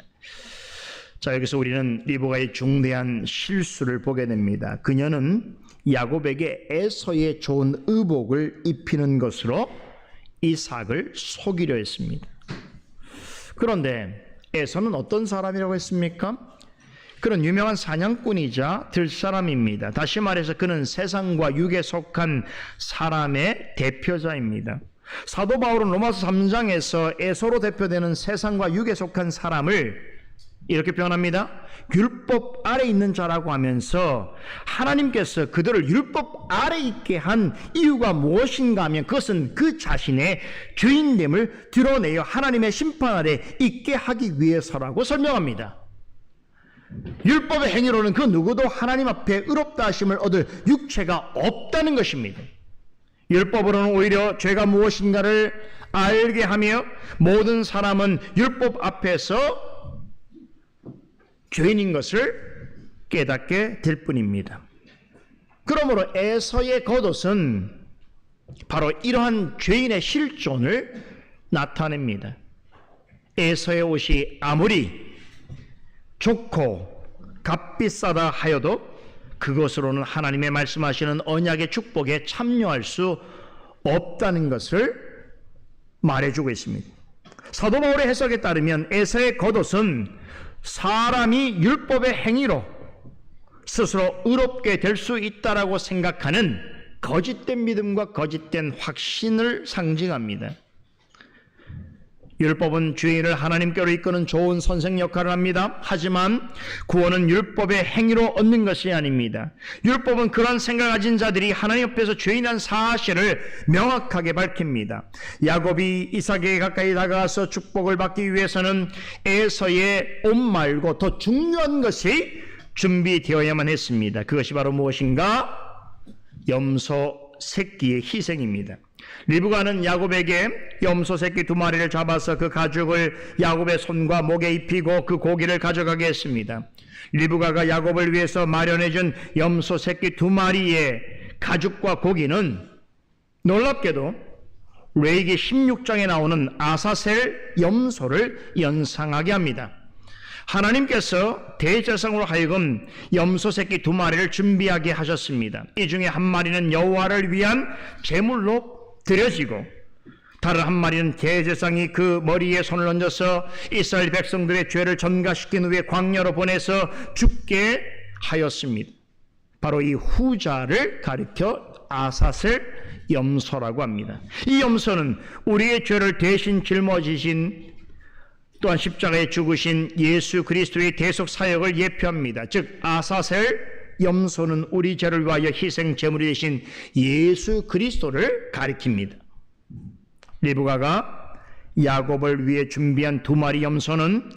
자, 여기서 우리는 리브가의 중대한 실수를 보게 됩니다. 그녀는 야곱에게 에서의 좋은 의복을 입히는 것으로 이삭을 속이려 했습니다. 그런데 에서는 어떤 사람이라고 했습니까? 그는 유명한 사냥꾼이자 들사람입니다. 다시 말해서 그는 세상과 육에 속한 사람의 대표자입니다. 사도 바울은 로마서 3장에서 에서로 대표되는 세상과 육에 속한 사람을 이렇게 표현합니다. 율법 아래 있는 자라고 하면서 하나님께서 그들을 율법 아래 있게 한 이유가 무엇인가 하면 그것은 그 자신의 죄인됨을 드러내어 하나님의 심판 아래 있게 하기 위해서라고 설명합니다. 율법의 행위로는 그 누구도 하나님 앞에 의롭다 하심을 얻을 육체가 없다는 것입니다. 율법으로는 오히려 죄가 무엇인가를 알게 하며 모든 사람은 율법 앞에서 죄인인 것을 깨닫게 될 뿐입니다. 그러므로 에서의 겉옷은 바로 이러한 죄인의 실존을 나타냅니다. 에서의 옷이 아무리 좋고 값비싸다 하여도 그것으로는 하나님의 말씀하시는 언약의 축복에 참여할 수 없다는 것을 말해주고 있습니다. 사도 바울의 해석에 따르면 에서의 겉옷은 사람이 율법의 행위로 스스로 의롭게 될 수 있다라고 생각하는 거짓된 믿음과 거짓된 확신을 상징합니다. 율법은 죄인을 하나님께로 이끄는 좋은 선생 역할을 합니다. 하지만 구원은 율법의 행위로 얻는 것이 아닙니다. 율법은 그런 생각을 가진 자들이 하나님 앞에서 죄인한 사실을 명확하게 밝힙니다. 야곱이 이삭에게 가까이 다가가서 축복을 받기 위해서는 에서의 옷 말고 더 중요한 것이 준비되어야만 했습니다. 그것이 바로 무엇인가? 염소 새끼의 희생입니다. 리브가는 야곱에게 염소 새끼 2마리를 잡아서 그 가죽을 야곱의 손과 목에 입히고 그 고기를 가져가게 했습니다. 리브가가 야곱을 위해서 마련해준 염소 새끼 2마리의 가죽과 고기는 놀랍게도 레위기 16장에 나오는 아사셀 염소를 연상하게 합니다. 하나님께서 대제사장으로 하여금 염소 새끼 2마리를 준비하게 하셨습니다. 이 중에 한 마리는 여호와를 위한 제물로 드려지고 다른 한 마리는 대제사장이 그 머리에 손을 얹어서 이스라엘 백성들의 죄를 전가시킨 후에 광야로 보내서 죽게 하였습니다. 바로 이 후자를 가리켜 아삿을 염소라고 합니다. 이 염소는 우리의 죄를 대신 짊어지신, 또한 십자가에 죽으신 예수 그리스도의 대속 사역을 예표합니다. 즉 아삿을 염소는 우리 죄를 위하여 희생 제물이 되신 예수 그리스도를 가리킵니다. 리브가가 야곱을 위해 준비한 2마리 염소는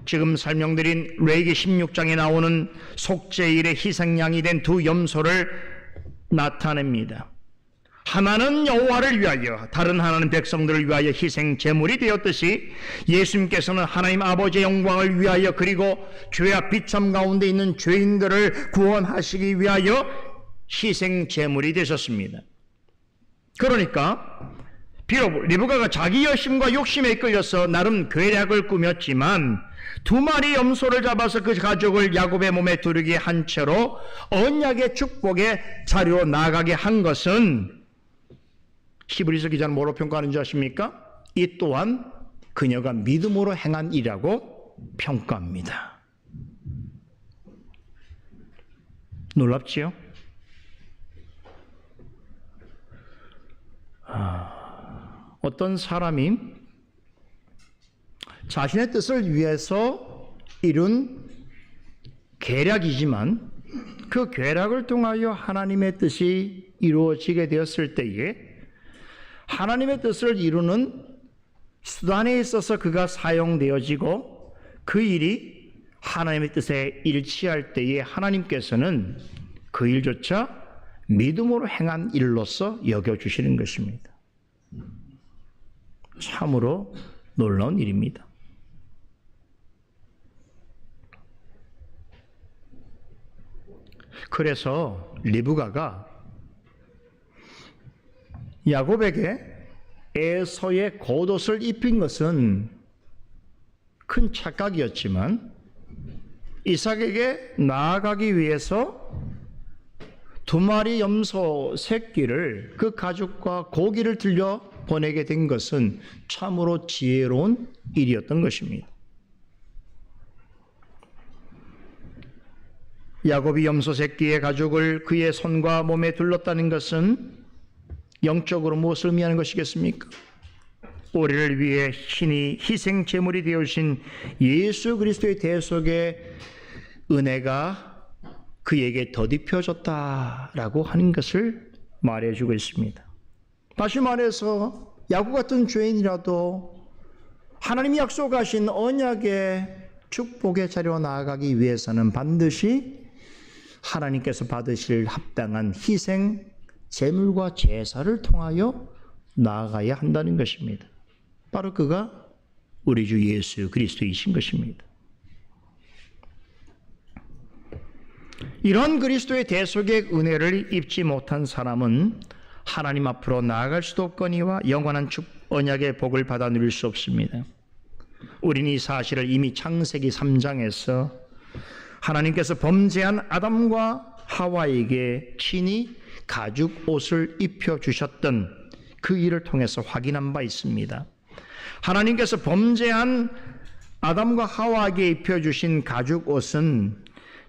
지금 설명드린 레위기 16장에 나오는 속죄일의 희생양이 된 2 염소를 나타냅니다. 하나는 여호와를 위하여, 다른 하나는 백성들을 위하여 희생 제물이 되었듯이 예수님께서는 하나님 아버지의 영광을 위하여, 그리고 죄와 비참 가운데 있는 죄인들을 구원하시기 위하여 희생 제물이 되셨습니다. 그러니까 비록 리브가가 자기 열심과 욕심에 이끌려서 나름 계략을 꾸몄지만 2마리 염소를 잡아서 그 가족을 야곱의 몸에 두르게 한 채로 언약의 축복의 자리로 나아가게 한 것은, 히브리서 기자는 뭐로 평가하는 줄 아십니까? 이 또한 그녀가 믿음으로 행한 일이라고 평가합니다. 놀랍지요? 어떤 사람이 자신의 뜻을 위해서 이룬 계략이지만 그 계략을 통하여 하나님의 뜻이 이루어지게 되었을 때에 하나님의 뜻을 이루는 수단에 있어서 그가 사용되어지고 그 일이 하나님의 뜻에 일치할 때에 하나님께서는 그 일조차 믿음으로 행한 일로서 여겨주시는 것입니다. 참으로 놀라운 일입니다. 그래서 리브가가 야곱에게 에서의 겉옷을 입힌 것은 큰 착각이었지만 이삭에게 나아가기 위해서 2마리 염소 새끼를 그 가죽과 고기를 들려 보내게 된 것은 참으로 지혜로운 일이었던 것입니다. 야곱이 염소 새끼의 가죽을 그의 손과 몸에 둘렀다는 것은 영적으로 무엇을 의미하는 것이겠습니까? 우리를 위해 신이 희생 제물이 되어주신 예수 그리스도의 대속의 은혜가 그에게 덧입혀졌다라고 하는 것을 말해주고 있습니다. 다시 말해서 야곱 같은 죄인이라도 하나님이 약속하신 언약의 축복의 자리로 나아가기 위해서는 반드시 하나님께서 받으실 합당한 희생, 제물과 제사를 통하여 나아가야 한다는 것입니다. 바로 그가 우리 주 예수 그리스도이신 것입니다. 이런 그리스도의 대속의 은혜를 입지 못한 사람은 하나님 앞으로 나아갈 수도 없거니와 영원한 언약의 복을 받아 누릴 수 없습니다. 우리는 이 사실을 이미 창세기 3장에서 하나님께서 범죄한 아담과 하와에게 친히 가죽 옷을 입혀주셨던 그 일을 통해서 확인한 바 있습니다. 하나님께서 범죄한 아담과 하와에게 입혀주신 가죽 옷은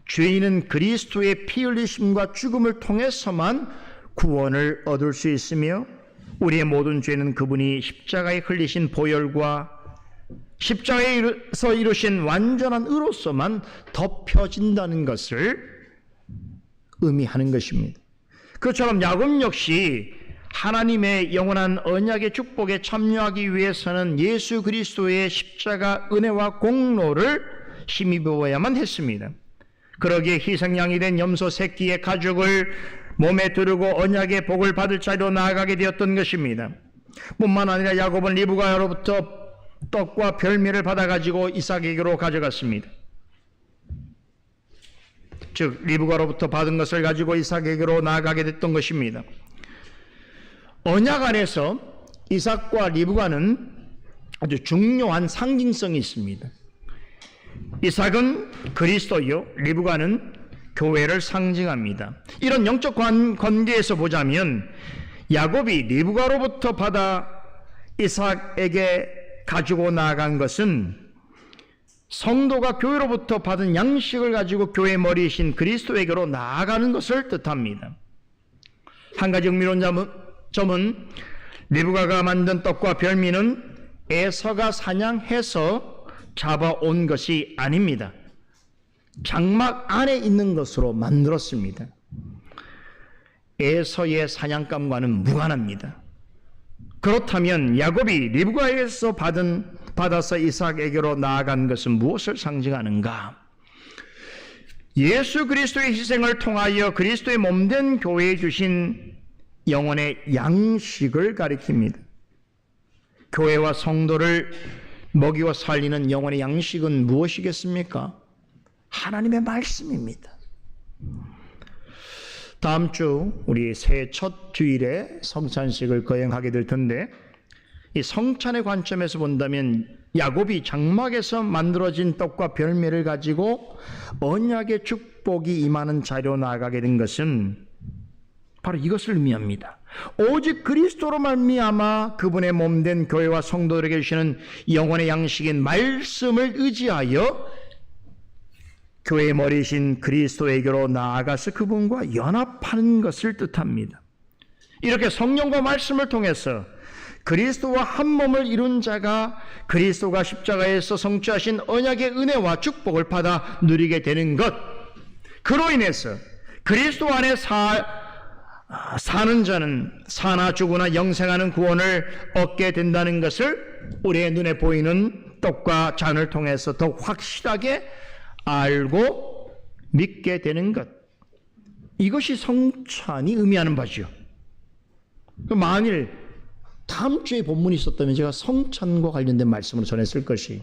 죄인은 그리스도의 피 흘리심과 죽음을 통해서만 구원을 얻을 수 있으며 우리의 모든 죄는 그분이 십자가에 흘리신 보혈과 십자가에서 이루신 완전한 의로서만 덮여진다는 것을 의미하는 것입니다. 그처럼 야곱 역시 하나님의 영원한 언약의 축복에 참여하기 위해서는 예수 그리스도의 십자가 은혜와 공로를 힘입어야만 했습니다. 그러기에 희생양이 된 염소 새끼의 가죽을 몸에 두르고 언약의 복을 받을 자리로 나아가게 되었던 것입니다. 뿐만 아니라 야곱은 리브가로부터 떡과 별미를 받아가지고 이삭에게로 가져갔습니다. 즉 리브가로부터 받은 것을 가지고 이삭에게로 나아가게 됐던 것입니다. 언약 안에서 이삭과 리브가는 아주 중요한 상징성이 있습니다. 이삭은 그리스도요, 리브가는 교회를 상징합니다. 이런 영적 관계에서 보자면 야곱이 리브가로부터 받아 이삭에게 가지고 나아간 것은 성도가 교회로부터 받은 양식을 가지고 교회 머리이신 그리스도에게로 나아가는 것을 뜻합니다. 한 가지 흥미로운 점은 리브가가 만든 떡과 별미는 에서가 사냥해서 잡아온 것이 아닙니다. 장막 안에 있는 것으로 만들었습니다. 에서의 사냥감과는 무관합니다. 그렇다면 야곱이 리브가에게서 받아서 이삭에게로 나아간 것은 무엇을 상징하는가? 예수 그리스도의 희생을 통하여 그리스도의 몸된 교회에 주신 영혼의 양식을 가리킵니다. 교회와 성도를 먹이고 살리는 영혼의 양식은 무엇이겠습니까? 하나님의 말씀입니다. 다음 주 우리 새해 첫 주일에 성찬식을 거행하게 될 텐데, 이 성찬의 관점에서 본다면 야곱이 장막에서 만들어진 떡과 별미를 가지고 언약의 축복이 임하는 자리로 나아가게 된 것은 바로 이것을 의미합니다. 오직 그리스도로 말미암아 그분의 몸된 교회와 성도들에게 주시는 영혼의 양식인 말씀을 의지하여 교회의 머리이신 그리스도에게로 나아가서 그분과 연합하는 것을 뜻합니다. 이렇게 성령과 말씀을 통해서 그리스도와 한 몸을 이룬 자가 그리스도가 십자가에서 성취하신 언약의 은혜와 축복을 받아 누리게 되는 것, 그로 인해서 그리스도 안에 사는 자는 사나 죽으나 영생하는 구원을 얻게 된다는 것을 우리의 눈에 보이는 떡과 잔을 통해서 더욱 확실하게 알고 믿게 되는 것, 이것이 성찬이 의미하는 바죠. 만일 다음 주에 본문이 있었다면 제가 성찬과 관련된 말씀을 전했을 것이,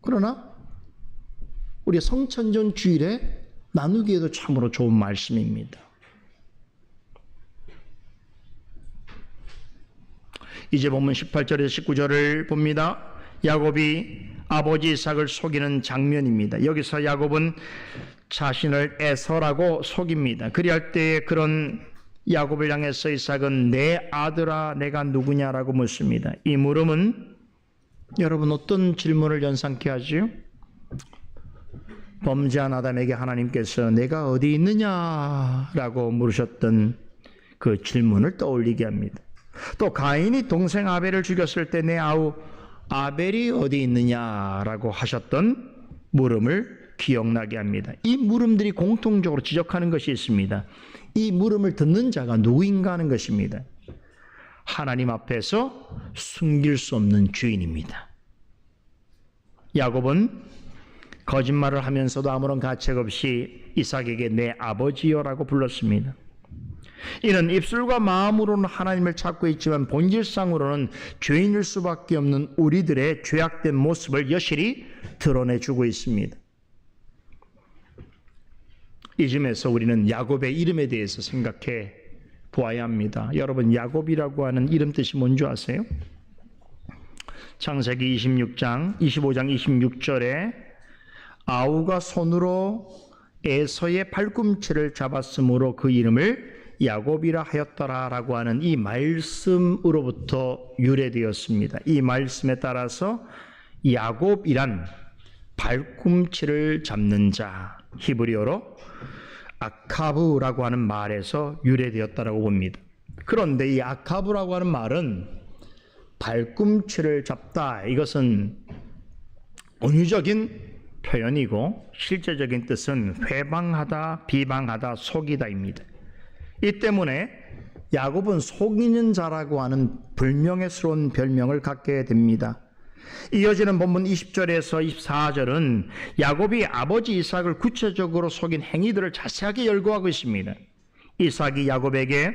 그러나 우리 성찬전 주일에 나누기에도 참으로 좋은 말씀입니다. 이제 본문 18절에서 19절을 봅니다. 야곱이 아버지 이삭을 속이는 장면입니다. 여기서 야곱은 자신을 에서라고 속입니다. 그리할 때에 그런 야곱을 향해서 이삭은 내 아들아 내가 누구냐라고 묻습니다. 이 물음은 여러분 어떤 질문을 연상케 하지요? 범죄한 아담에게 하나님께서 내가 어디 있느냐라고 물으셨던 그 질문을 떠올리게 합니다. 또 가인이 동생 아벨을 죽였을 때 내 아우 아벨이 어디 있느냐라고 하셨던 물음을 기억나게 합니다. 이 물음들이 공통적으로 지적하는 것이 있습니다. 이 물음을 듣는 자가 누구인가 하는 것입니다. 하나님 앞에서 숨길 수 없는 주인입니다. 야곱은 거짓말을 하면서도 아무런 가책 없이 이삭에게 내 아버지여라고 불렀습니다. 이는 입술과 마음으로는 하나님을 찾고 있지만 본질상으로는 죄인일 수밖에 없는 우리들의 죄악된 모습을 여실히 드러내주고 있습니다. 이쯤에서 우리는 야곱의 이름에 대해서 생각해 보아야 합니다. 여러분, 야곱이라고 하는 이름 뜻이 뭔지 아세요? 창세기 25장 26절에 아우가 손으로 에서의 팔꿈치를 잡았으므로 그 이름을 야곱이라 하였더라라고 하는 이 말씀으로부터 유래되었습니다. 이 말씀에 따라서 야곱이란 발꿈치를 잡는 자, 히브리어로 아카브라고 하는 말에서 유래되었다라고 봅니다. 그런데 이 아카브라고 하는 말은 발꿈치를 잡다, 이것은 은유적인 표현이고 실제적인 뜻은 회방하다, 비방하다, 속이다입니다. 이 때문에 야곱은 속이는 자라고 하는 불명예스러운 별명을 갖게 됩니다. 이어지는 본문 20절에서 24절은 야곱이 아버지 이삭을 구체적으로 속인 행위들을 자세하게 열거하고 있습니다. 이삭이 야곱에게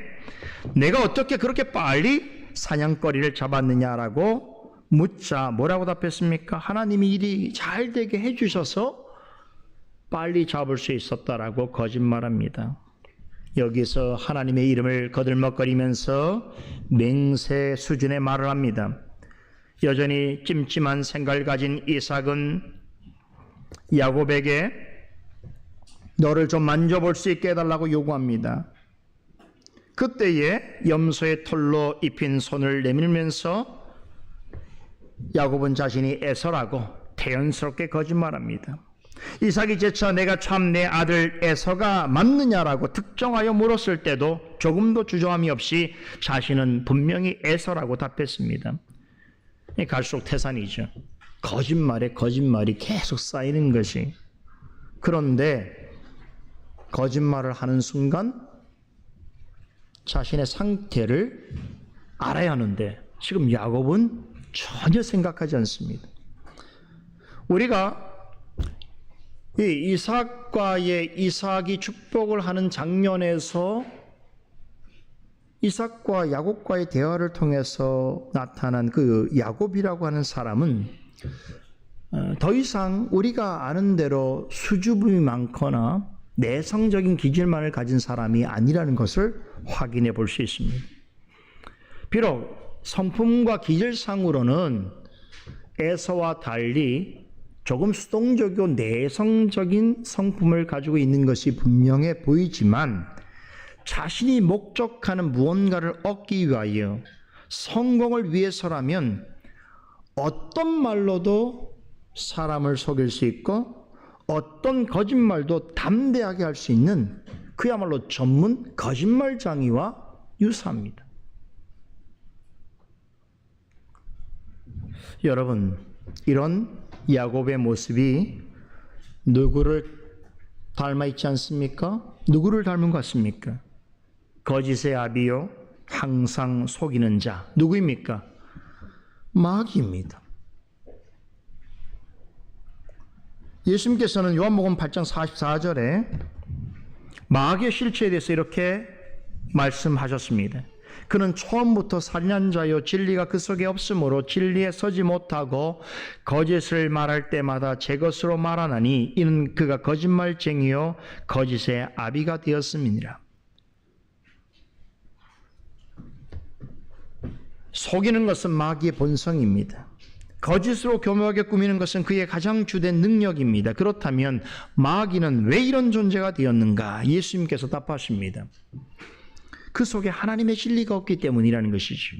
내가 어떻게 그렇게 빨리 사냥거리를 잡았느냐라고 묻자 뭐라고 답했습니까? 하나님이 일이 잘 되게 해주셔서 빨리 잡을 수 있었다라고 거짓말합니다. 여기서 하나님의 이름을 거들먹거리면서 맹세 수준의 말을 합니다. 여전히 찜찜한 생각을 가진 이삭은 야곱에게 너를 좀 만져볼 수 있게 해달라고 요구합니다. 그때에 염소의 털로 입힌 손을 내밀면서 야곱은 자신이 에서라고 태연스럽게 거짓말합니다. 이삭이 재차 내가 참 내 아들 에서가 맞느냐라고 특정하여 물었을 때도 조금도 주저함이 없이 자신은 분명히 에서라고 답했습니다. 갈수록 태산이죠. 거짓말에 거짓말이 계속 쌓이는 것이. 그런데 거짓말을 하는 순간 자신의 상태를 알아야 하는데 지금 야곱은 전혀 생각하지 않습니다. 우리가 이 이삭이 축복을 하는 장면에서 이삭과 야곱과의 대화를 통해서 나타난 그 야곱이라고 하는 사람은 더 이상 우리가 아는 대로 수줍음이 많거나 내성적인 기질만을 가진 사람이 아니라는 것을 확인해 볼 수 있습니다. 비록 성품과 기질상으로는 에서와 달리 조금 수동적이고 내성적인 성품을 가지고 있는 것이 분명해 보이지만 자신이 목적하는 무언가를 얻기 위하여 성공을 위해서라면 어떤 말로도 사람을 속일 수 있고 어떤 거짓말도 담대하게 할 수 있는 그야말로 전문 거짓말장이와 유사합니다. 여러분, 이런 야곱의 모습이 누구를 닮아 있지 않습니까? 누구를 닮은 것 같습니까? 거짓의 아비요, 항상 속이는 자. 누구입니까? 마귀입니다. 예수님께서는 요한복음 8장 44절에 마귀의 실체에 대해서 이렇게 말씀하셨습니다. 그는 처음부터 살인한 자요 진리가 그 속에 없으므로 진리에 서지 못하고 거짓을 말할 때마다 제 것으로 말하나니 이는 그가 거짓말쟁이요 거짓의 아비가 되었음이니라. 속이는 것은 마귀의 본성입니다. 거짓으로 교묘하게 꾸미는 것은 그의 가장 주된 능력입니다. 그렇다면 마귀는 왜 이런 존재가 되었는가? 예수님께서 답하십니다. 그 속에 하나님의 진리가 없기 때문이라는 것이죠.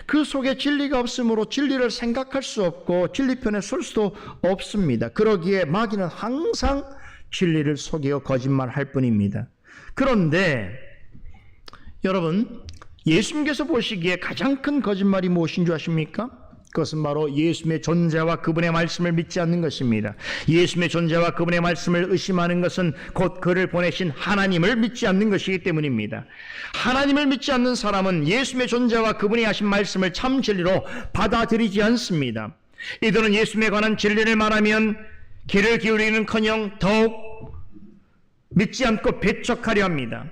그 속에 진리가 없으므로 진리를 생각할 수 없고 진리편에 설 수도 없습니다. 그러기에 마귀는 항상 진리를 속여 거짓말할 뿐입니다. 그런데 여러분, 예수님께서 보시기에 가장 큰 거짓말이 무엇인 줄 아십니까? 그것은 바로 예수님의 존재와 그분의 말씀을 믿지 않는 것입니다. 예수님의 존재와 그분의 말씀을 의심하는 것은 곧 그를 보내신 하나님을 믿지 않는 것이기 때문입니다. 하나님을 믿지 않는 사람은 예수님의 존재와 그분이 하신 말씀을 참 진리로 받아들이지 않습니다. 이들은 예수님에 관한 진리를 말하면 귀를 기울이는커녕 더욱 믿지 않고 배척하려 합니다.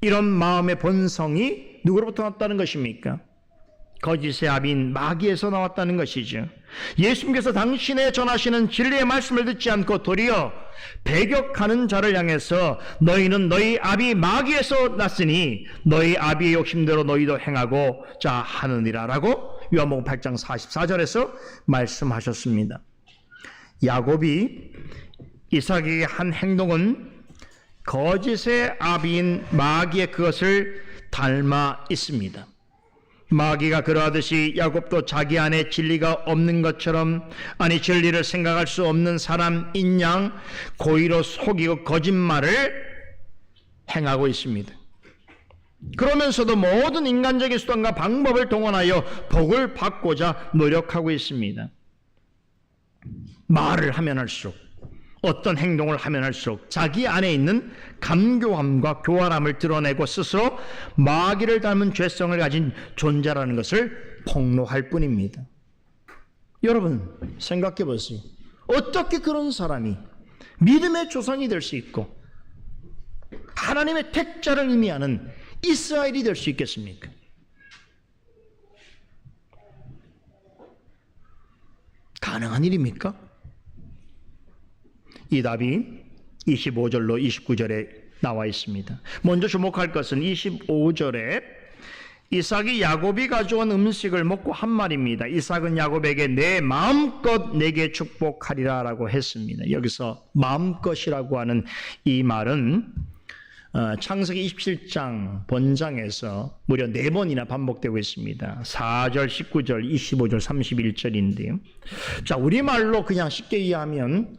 이런 마음의 본성이 누구로부터 났다는 것입니까? 거짓의 아비인 마귀에서 나왔다는 것이죠. 예수님께서 당신의 전하시는 진리의 말씀을 듣지 않고 도리어 배격하는 자를 향해서 너희는 너희 아비 마귀에서 났으니 너희 아비의 욕심대로 너희도 행하고자 하느니라 라고 요한복음 8장 44절에서 말씀하셨습니다. 야곱이 이삭에게 한 행동은 거짓의 아비인 마귀의 그것을 닮아 있습니다. 마귀가 그러하듯이 야곱도 자기 안에 진리가 없는 것처럼, 아니 진리를 생각할 수 없는 사람인 양 고의로 속이고 거짓말을 행하고 있습니다. 그러면서도 모든 인간적인 수단과 방법을 동원하여 복을 받고자 노력하고 있습니다. 말을 하면 할수록, 어떤 행동을 하면 할수록 자기 안에 있는 감교함과 교활함을 드러내고 스스로 마귀를 닮은 죄성을 가진 존재라는 것을 폭로할 뿐입니다. 여러분 생각해 보세요. 어떻게 그런 사람이 믿음의 조상이 될 수 있고 하나님의 택자를 의미하는 이스라엘이 될 수 있겠습니까? 가능한 일입니까? 이 답이 25절로 29절에 나와 있습니다. 먼저 주목할 것은 25절에 이삭이 야곱이 가져온 음식을 먹고 한 말입니다. 이삭은 야곱에게 내 마음껏 내게 축복하리라 라고 했습니다. 여기서 마음껏이라고 하는 이 말은 창세기 27장 본장에서 무려 4번이나 반복되고 있습니다. 4절, 19절, 25절, 31절인데요. 자, 우리말로 그냥 쉽게 이해하면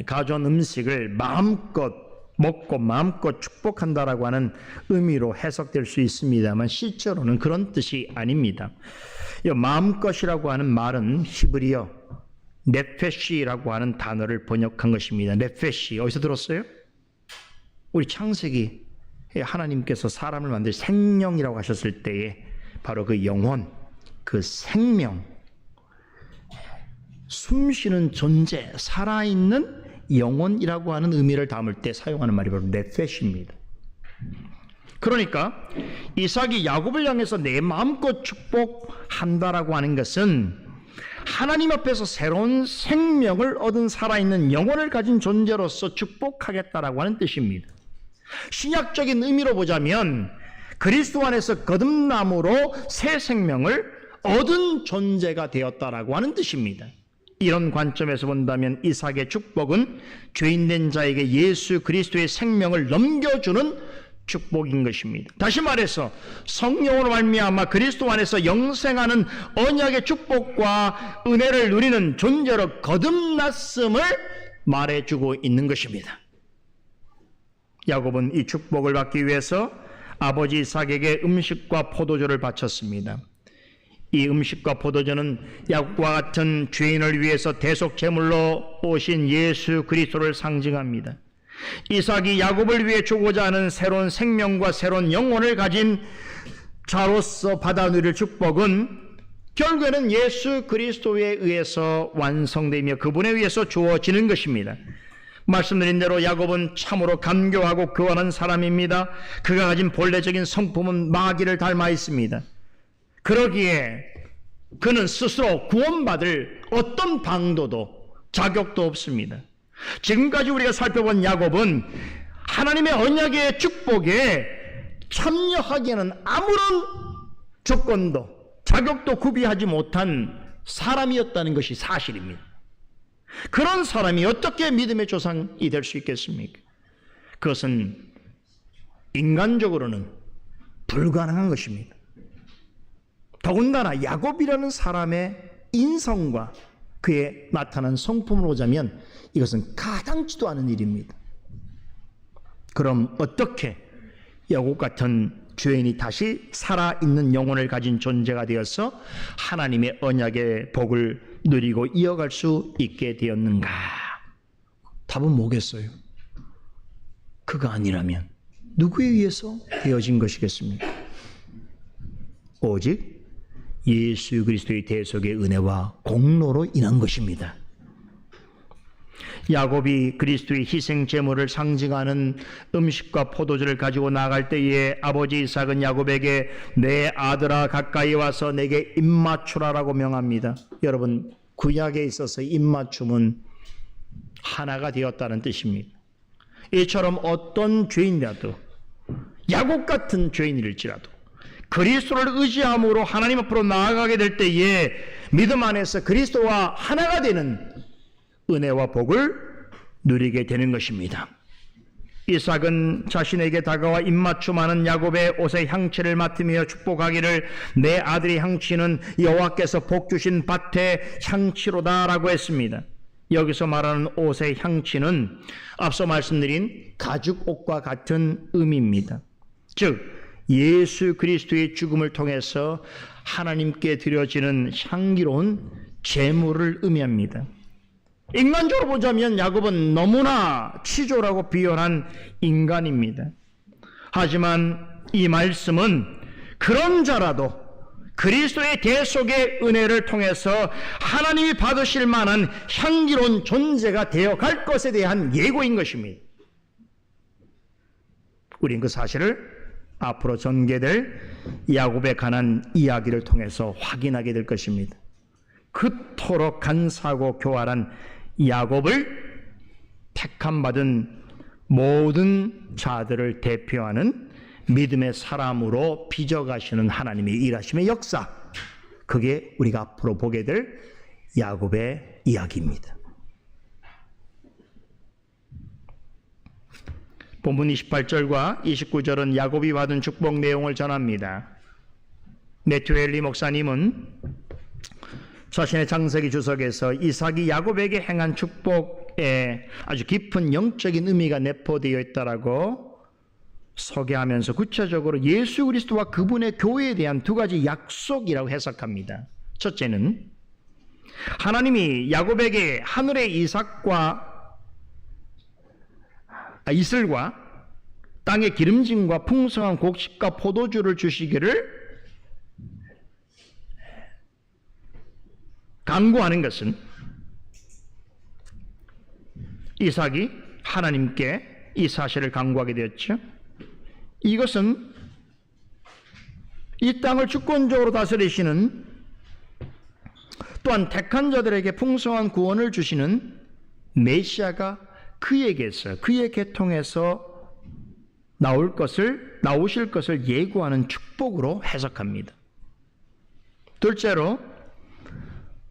가져온 음식을 마음껏 먹고 마음껏 축복한다라고 하는 의미로 해석될 수 있습니다만 실제로는 그런 뜻이 아닙니다. 이 마음껏이라고 하는 말은 히브리어 네페시라고 하는 단어를 번역한 것입니다. 네페시 어디서 들었어요? 우리 창세기 하나님께서 사람을 만들 생명이라고 하셨을 때에 바로 그 영혼, 그 생명, 숨쉬는 존재, 살아있는 영혼이라고 하는 의미를 담을 때 사용하는 말이 바로 네페시입니다. 그러니까 이삭이 야곱을 향해서 내 마음껏 축복한다라고 하는 것은 하나님 앞에서 새로운 생명을 얻은 살아있는 영혼을 가진 존재로서 축복하겠다라고 하는 뜻입니다. 신약적인 의미로 보자면 그리스도 안에서 거듭남으로 새 생명을 얻은 존재가 되었다라고 하는 뜻입니다. 이런 관점에서 본다면 이삭의 축복은 죄인된 자에게 예수 그리스도의 생명을 넘겨주는 축복인 것입니다. 다시 말해서 성령으로 말미암아 그리스도 안에서 영생하는 언약의 축복과 은혜를 누리는 존재로 거듭났음을 말해주고 있는 것입니다. 야곱은 이 축복을 받기 위해서 아버지 이삭에게 음식과 포도주를 바쳤습니다. 이 음식과 포도주는 야곱과 같은 죄인을 위해서 대속 제물로 오신 예수 그리스도를 상징합니다. 이삭이 야곱을 위해 주고자 하는 새로운 생명과 새로운 영혼을 가진 자로서 받아 누릴 축복은 결국에는 예수 그리스도에 의해서 완성되며 그분에 의해서 주어지는 것입니다. 말씀드린 대로 야곱은 참으로 간교하고 교활한 사람입니다. 그가 가진 본래적인 성품은 마귀를 닮아 있습니다. 그러기에 그는 스스로 구원받을 어떤 방도도 자격도 없습니다. 지금까지 우리가 살펴본 야곱은 하나님의 언약의 축복에 참여하기에는 아무런 조건도 자격도 구비하지 못한 사람이었다는 것이 사실입니다. 그런 사람이 어떻게 믿음의 조상이 될 수 있겠습니까? 그것은 인간적으로는 불가능한 것입니다. 더군다나 야곱이라는 사람의 인성과 그의 나타난 성품을 보자면 이것은 가당치도 않은 일입니다. 그럼 어떻게 야곱 같은 죄인이 다시 살아있는 영혼을 가진 존재가 되어서 하나님의 언약의 복을 누리고 이어갈 수 있게 되었는가? 답은 뭐겠어요? 그가 아니라면 누구에 의해서 되어진 것이겠습니까? 오직 예수 그리스도의 대속의 은혜와 공로로 인한 것입니다. 야곱이 그리스도의 희생 제물을 상징하는 음식과 포도주를 가지고 나갈 때에 아버지 이삭은 야곱에게 내 아들아 가까이 와서 내게 입맞추라라고 명합니다. 여러분, 구약에 있어서 입맞춤은 하나가 되었다는 뜻입니다. 이처럼 어떤 죄인이라도 야곱 같은 죄인일지라도 그리스도를 의지함으로 하나님 앞으로 나아가게 될 때에 믿음 안에서 그리스도와 하나가 되는 은혜와 복을 누리게 되는 것입니다. 이삭은 자신에게 다가와 입맞춤하는 야곱의 옷의 향취를 맡으며 축복하기를 내 아들의 향취는 여호와께서 복 주신 밭의 향취로다라고 했습니다. 여기서 말하는 옷의 향취는 앞서 말씀드린 가죽옷과 같은 의미입니다. 즉 예수 그리스도의 죽음을 통해서 하나님께 드려지는 향기로운 제물을 의미합니다. 인간적으로 보자면 야곱은 너무나 치졸하고 비열한 인간입니다. 하지만 이 말씀은 그런 자라도 그리스도의 대속의 은혜를 통해서 하나님이 받으실 만한 향기로운 존재가 되어갈 것에 대한 예고인 것입니다. 우린 그 사실을 앞으로 전개될 야곱에 관한 이야기를 통해서 확인하게 될 것입니다. 그토록 간사하고 교활한 야곱을 택함받은 모든 자들을 대표하는 믿음의 사람으로 빚어가시는 하나님의 일하심의 역사, 그게 우리가 앞으로 보게 될 야곱의 이야기입니다. 본문 28절과 29절은 야곱이 받은 축복 내용을 전합니다. 매튜 헨리 목사님은 자신의 창세기 주석에서 이삭이 야곱에게 행한 축복에 아주 깊은 영적인 의미가 내포되어 있다라고 소개하면서 구체적으로 예수 그리스도와 그분의 교회에 대한 두 가지 약속이라고 해석합니다. 첫째는 하나님이 야곱에게 하늘의 이슬과 땅의 기름짐과 풍성한 곡식과 포도주를 주시기를 간구하는 것은 이삭이 하나님께 이 사실을 간구하게 되었죠. 이것은 이 땅을 주권적으로 다스리시는 또한 택한 자들에게 풍성한 구원을 주시는 메시아가 그에게서 그의 계통에서 나오실 것을 예고하는 축복으로 해석합니다. 둘째로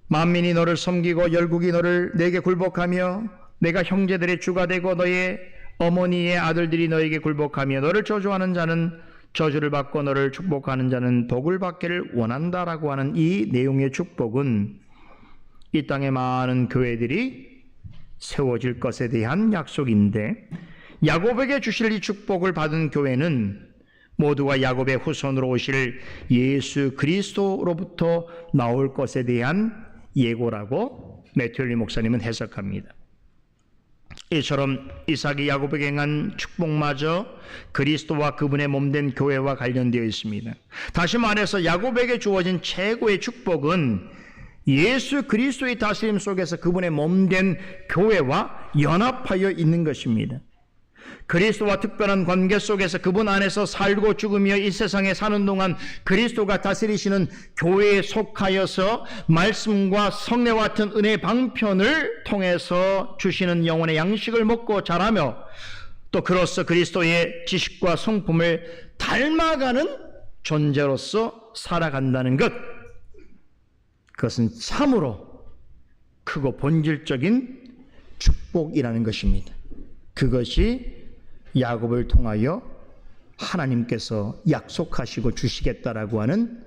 만민이 너를 섬기고 열국이 내게 굴복하며 내가 형제들의 주가 되고 너의 어머니의 아들들이 너에게 굴복하며 너를 저주하는 자는 저주를 받고 너를 축복하는 자는 복을 받기를 원한다라고 하는 이 내용의 축복은 이 땅의 많은 교회들이 세워질 것에 대한 약속인데 야곱에게 주실 이 축복을 받은 교회는 모두가 야곱의 후손으로 오실 예수 그리스도로부터 나올 것에 대한 예고라고 매튜 헨리 목사님은 해석합니다. 이처럼 이삭이 야곱에게 행한 축복마저 그리스도와 그분의 몸된 교회와 관련되어 있습니다. 다시 말해서 야곱에게 주어진 최고의 축복은 예수 그리스도의 다스림 속에서 그분의 몸된 교회와 연합하여 있는 것입니다. 그리스도와 특별한 관계 속에서 그분 안에서 살고 죽으며 이 세상에 사는 동안 그리스도가 다스리시는 교회에 속하여서 말씀과 성례와 같은 은혜의 방편을 통해서 주시는 영혼의 양식을 먹고 자라며 또 그로써 그리스도의 지식과 성품을 닮아가는 존재로서 살아간다는 것, 그것은 참으로 크고 본질적인 축복이라는 것입니다. 그것이 야곱을 통하여 하나님께서 약속하시고 주시겠다라고 하는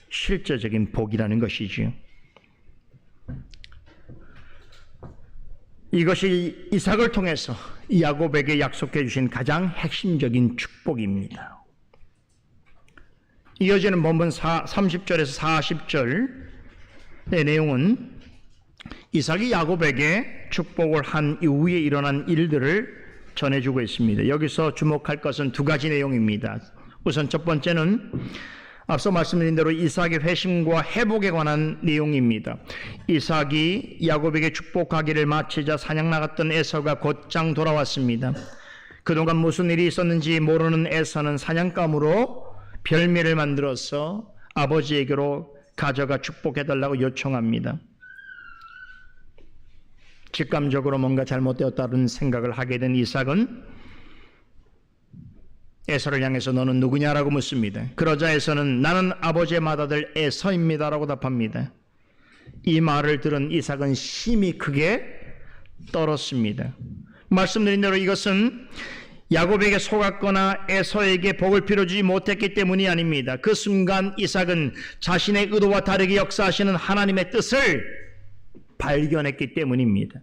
실제적인 복이라는 것이지요. 이것이 이삭을 통해서 야곱에게 약속해 주신 가장 핵심적인 축복입니다. 이어지는 본문 30절에서 40절의 내용은 이삭이 야곱에게 축복을 한 이후에 일어난 일들을 전해주고 있습니다. 여기서 주목할 것은 두 가지 내용입니다. 우선 첫 번째는 앞서 말씀드린 대로 이삭의 회심과 회복에 관한 내용입니다. 이삭이 야곱에게 축복하기를 마치자 사냥 나갔던 에서가 곧장 돌아왔습니다. 그동안 무슨 일이 있었는지 모르는 에서는 사냥감으로 별미를 만들어서 아버지에게로 가져가 축복해달라고 요청합니다. 직감적으로 뭔가 잘못되었다는 생각을 하게 된 이삭은 에서를 향해서 너는 누구냐라고 묻습니다. 그러자 에서는 나는 아버지의 맏아들 에서입니다라고 답합니다. 이 말을 들은 이삭은 심히 크게 떨었습니다. 말씀드린 대로 이것은 야곱에게 속았거나 에서에게 복을 빌어주지 못했기 때문이 아닙니다. 그 순간 이삭은 자신의 의도와 다르게 역사하시는 하나님의 뜻을 발견했기 때문입니다.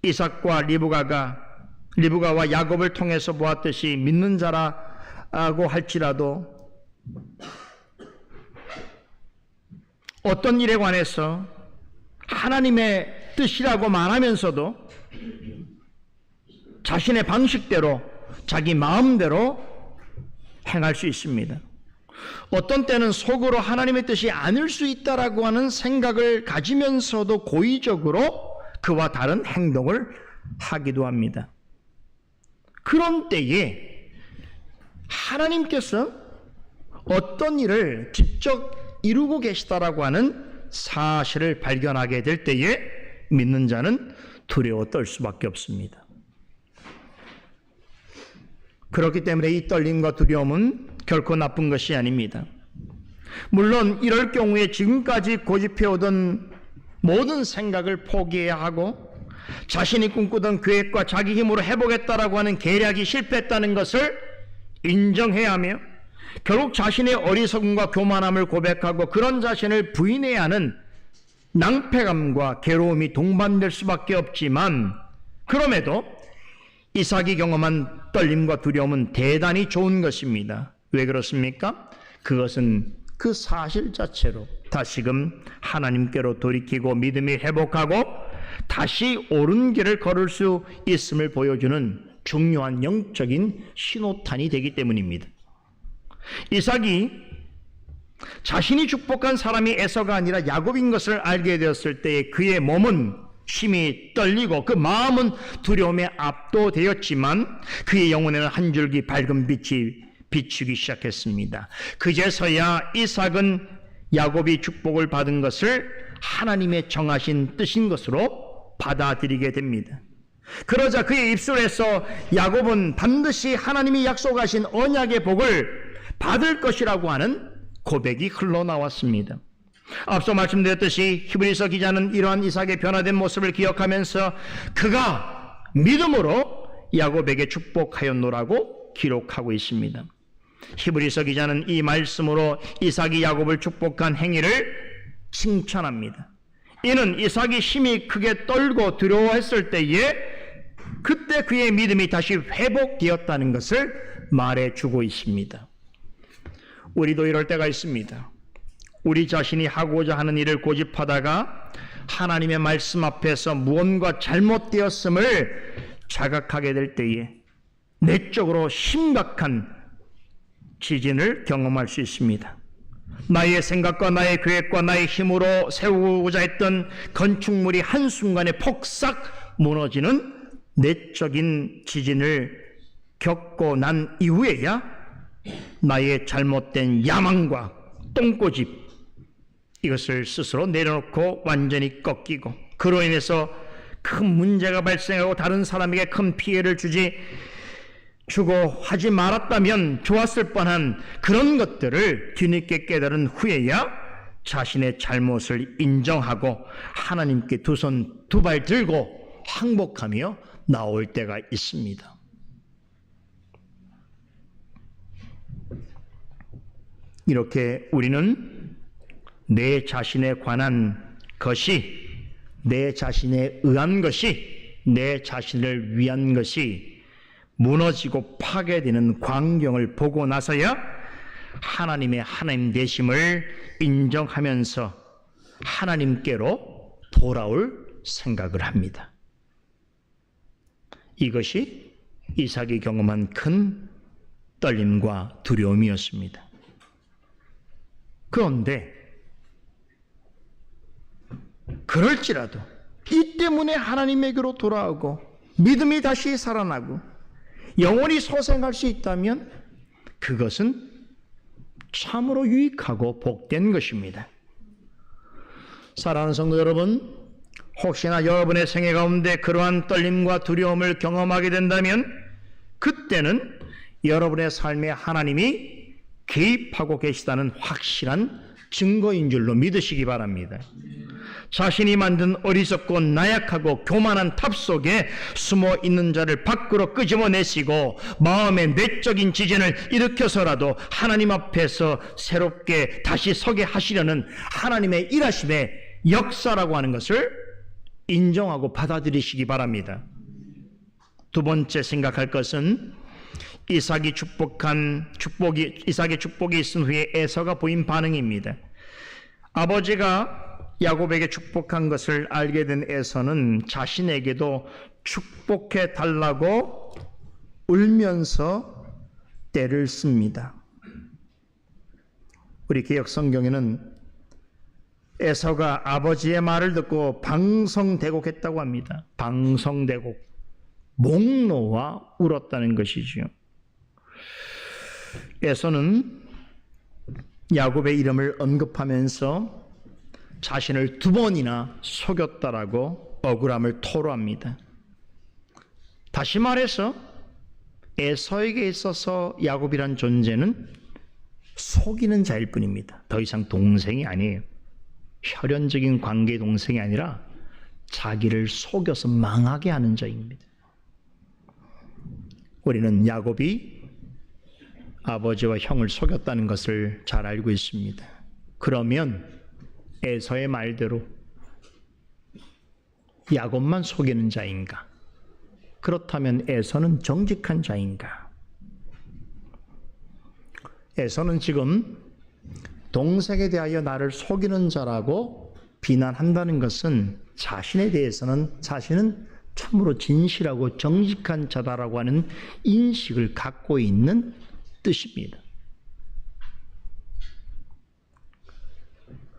이삭과 리브가와 야곱을 통해서 보았듯이 믿는 자라고 할지라도 어떤 일에 관해서 하나님의 뜻이라고 말하면서도 자신의 방식대로 자기 마음대로 행할 수 있습니다. 어떤 때는 속으로 하나님의 뜻이 아닐 수 있다라고 하는 생각을 가지면서도 고의적으로 그와 다른 행동을 하기도 합니다. 그런 때에 하나님께서 어떤 일을 직접 이루고 계시다라고 하는 사실을 발견하게 될 때에 믿는 자는 두려워 떨 수밖에 없습니다. 그렇기 때문에 이 떨림과 두려움은 결코 나쁜 것이 아닙니다. 물론 이럴 경우에 지금까지 고집해오던 모든 생각을 포기해야 하고 자신이 꿈꾸던 계획과 자기 힘으로 해보겠다라고 하는 계략이 실패했다는 것을 인정해야 하며 결국 자신의 어리석음과 교만함을 고백하고 그런 자신을 부인해야 하는 낭패감과 괴로움이 동반될 수밖에 없지만, 그럼에도 이삭이 경험한 떨림과 두려움은 대단히 좋은 것입니다. 왜 그렇습니까? 그것은 그 사실 자체로 다시금 하나님께로 돌이키고 믿음이 회복하고 다시 옳은 길을 걸을 수 있음을 보여주는 중요한 영적인 신호탄이 되기 때문입니다. 이삭이 자신이 축복한 사람이 에서가 아니라 야곱인 것을 알게 되었을 때 그의 몸은 심히 떨리고 그 마음은 두려움에 압도되었지만 그의 영혼에는 한 줄기 밝은 빛이 비추기 시작했습니다. 그제서야 이삭은 야곱이 축복을 받은 것을 하나님의 정하신 뜻인 것으로 받아들이게 됩니다. 그러자 그의 입술에서 야곱은 반드시 하나님이 약속하신 언약의 복을 받을 것이라고 하는 고백이 흘러나왔습니다. 앞서 말씀드렸듯이 히브리서 기자는 이러한 이삭의 변화된 모습을 기억하면서 그가 믿음으로 야곱에게 축복하였노라고 기록하고 있습니다. 히브리서 기자는 이 말씀으로 이삭이 야곱을 축복한 행위를 칭찬합니다. 이는 이삭이 심히 크게 떨고 두려워했을 때에 그때 그의 믿음이 다시 회복되었다는 것을 말해주고 있습니다. 우리도 이럴 때가 있습니다. 우리 자신이 하고자 하는 일을 고집하다가 하나님의 말씀 앞에서 무언가 잘못되었음을 자각하게 될 때에 내적으로 심각한 지진을 경험할 수 있습니다. 나의 생각과 나의 계획과 나의 힘으로 세우고자 했던 건축물이 한순간에 폭삭 무너지는 내적인 지진을 겪고 난 이후에야 나의 잘못된 야망과 똥꼬집 이것을 스스로 내려놓고 완전히 꺾이고 그로 인해서 큰 문제가 발생하고 다른 사람에게 큰 피해를 주고 하지 말았다면 좋았을 뻔한 그런 것들을 뒤늦게 깨달은 후에야 자신의 잘못을 인정하고 하나님께 두 손 두 발 들고 항복하며 나올 때가 있습니다. 이렇게 우리는 내 자신에 관한 것이, 내 자신에 의한 것이, 내 자신을 위한 것이 무너지고 파괴되는 광경을 보고 나서야 하나님의 하나님 되심을 인정하면서 하나님께로 돌아올 생각을 합니다. 이것이 이삭이 경험한 큰 떨림과 두려움이었습니다. 그런데 그럴지라도 이 때문에 하나님에게로 돌아오고 믿음이 다시 살아나고 영원히 소생할 수 있다면 그것은 참으로 유익하고 복된 것입니다. 사랑하는 성도 여러분, 혹시나 여러분의 생애 가운데 그러한 떨림과 두려움을 경험하게 된다면 그때는 여러분의 삶에 하나님이 개입하고 계시다는 확실한 증거인 줄로 믿으시기 바랍니다. 자신이 만든 어리석고 나약하고 교만한 탑 속에 숨어 있는 자를 밖으로 끄집어내시고 마음의 내적인 지진을 일으켜서라도 하나님 앞에서 새롭게 다시 서게 하시려는 하나님의 일하심의 역사라고 하는 것을 인정하고 받아들이시기 바랍니다. 두 번째 생각할 것은 이삭의 축복이 있은 후에 에서가 보인 반응입니다. 아버지가 야곱에게 축복한 것을 알게 된 에서는 자신에게도 축복해 달라고 울면서 떼를 씁니다. 우리 개역 성경에는 에서가 아버지의 말을 듣고 방성대곡했다고 합니다. 방성대곡, 목 놓아 울었다는 것이지요. 에서는 야곱의 이름을 언급하면서 자신을 두 번이나 속였다라고 억울함을 토로합니다. 다시 말해서 에서에게 있어서 야곱이란 존재는 속이는 자일 뿐입니다. 더 이상 동생이 아니에요. 혈연적인 관계의 동생이 아니라 자기를 속여서 망하게 하는 자입니다. 우리는 야곱이 아버지와 형을 속였다는 것을 잘 알고 있습니다. 그러면 에서의 말대로 야곱만 속이는 자인가? 그렇다면 에서는 정직한 자인가? 에서는 지금 동생에 대하여 나를 속이는 자라고 비난한다는 것은 자신에 대해서는 자신은 참으로 진실하고 정직한 자다라고 하는 인식을 갖고 있는 뜻입니다.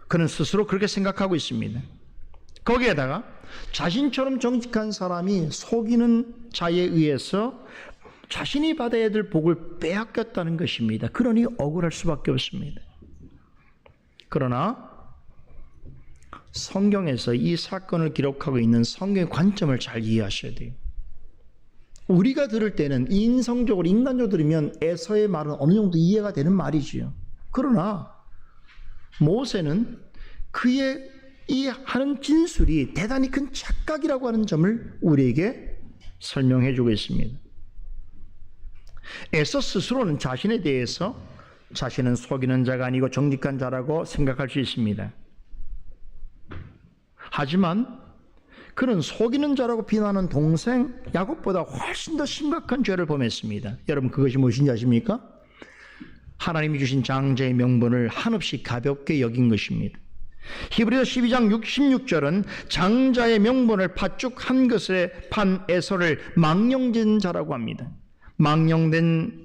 그는 스스로 그렇게 생각하고 있습니다. 거기에다가 자신처럼 정직한 사람이 속이는 자에 의해서 자신이 받아야 될 복을 빼앗겼다는 것입니다. 그러니 억울할 수밖에 없습니다. 그러나 성경에서 이 사건을 기록하고 있는 성경의 관점을 잘 이해하셔야 돼요. 우리가 들을 때는 인성적으로 인간적으로 들으면 에서의 말은 어느 정도 이해가 되는 말이지요. 그러나 모세는 그의 이 하는 진술이 대단히 큰 착각이라고 하는 점을 우리에게 설명해 주고 있습니다. 에서 스스로는 자신에 대해서 자신은 속이는 자가 아니고 정직한 자라고 생각할 수 있습니다. 하지만 그는 속이는 자라고 비난하는 동생 야곱보다 훨씬 더 심각한 죄를 범했습니다. 여러분 그것이 무엇인지 아십니까? 하나님이 주신 장자의 명분을 한없이 가볍게 여긴 것입니다. 히브리서 12장 16절은 장자의 명분을 파죽한 것에 판 에서를 망령된 자라고 합니다. 망령된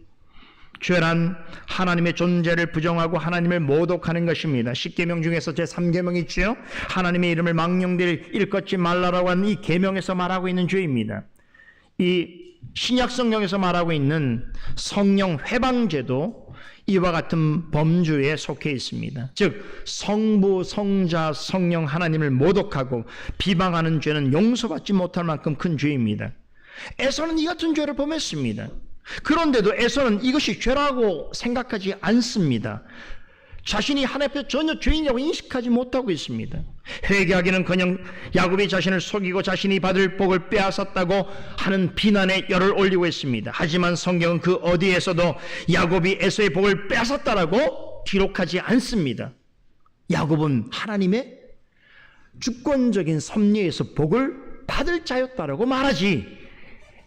죄란 하나님의 존재를 부정하고 하나님을 모독하는 것입니다. 10계명 중에서 제3계명이 있지요. 하나님의 이름을 망령되이 일컫지 말라라고 하는 이 계명에서 말하고 있는 죄입니다. 이 신약 성경에서 말하고 있는 성령 회방죄도 이와 같은 범주에 속해 있습니다. 즉 성부, 성자, 성령 하나님을 모독하고 비방하는 죄는 용서받지 못할 만큼 큰 죄입니다. 에서는 이 같은 죄를 범했습니다. 그런데도 에서는 이것이 죄라고 생각하지 않습니다. 자신이 하나님 앞에 전혀 죄인이라고 인식하지 못하고 있습니다. 회개하기는커녕 야곱이 자신을 속이고 자신이 받을 복을 빼앗았다고 하는 비난의 열을 올리고 있습니다. 하지만 성경은 그 어디에서도 야곱이 에서의 복을 빼앗았다라고 기록하지 않습니다. 야곱은 하나님의 주권적인 섭리에서 복을 받을 자였다라고 말하지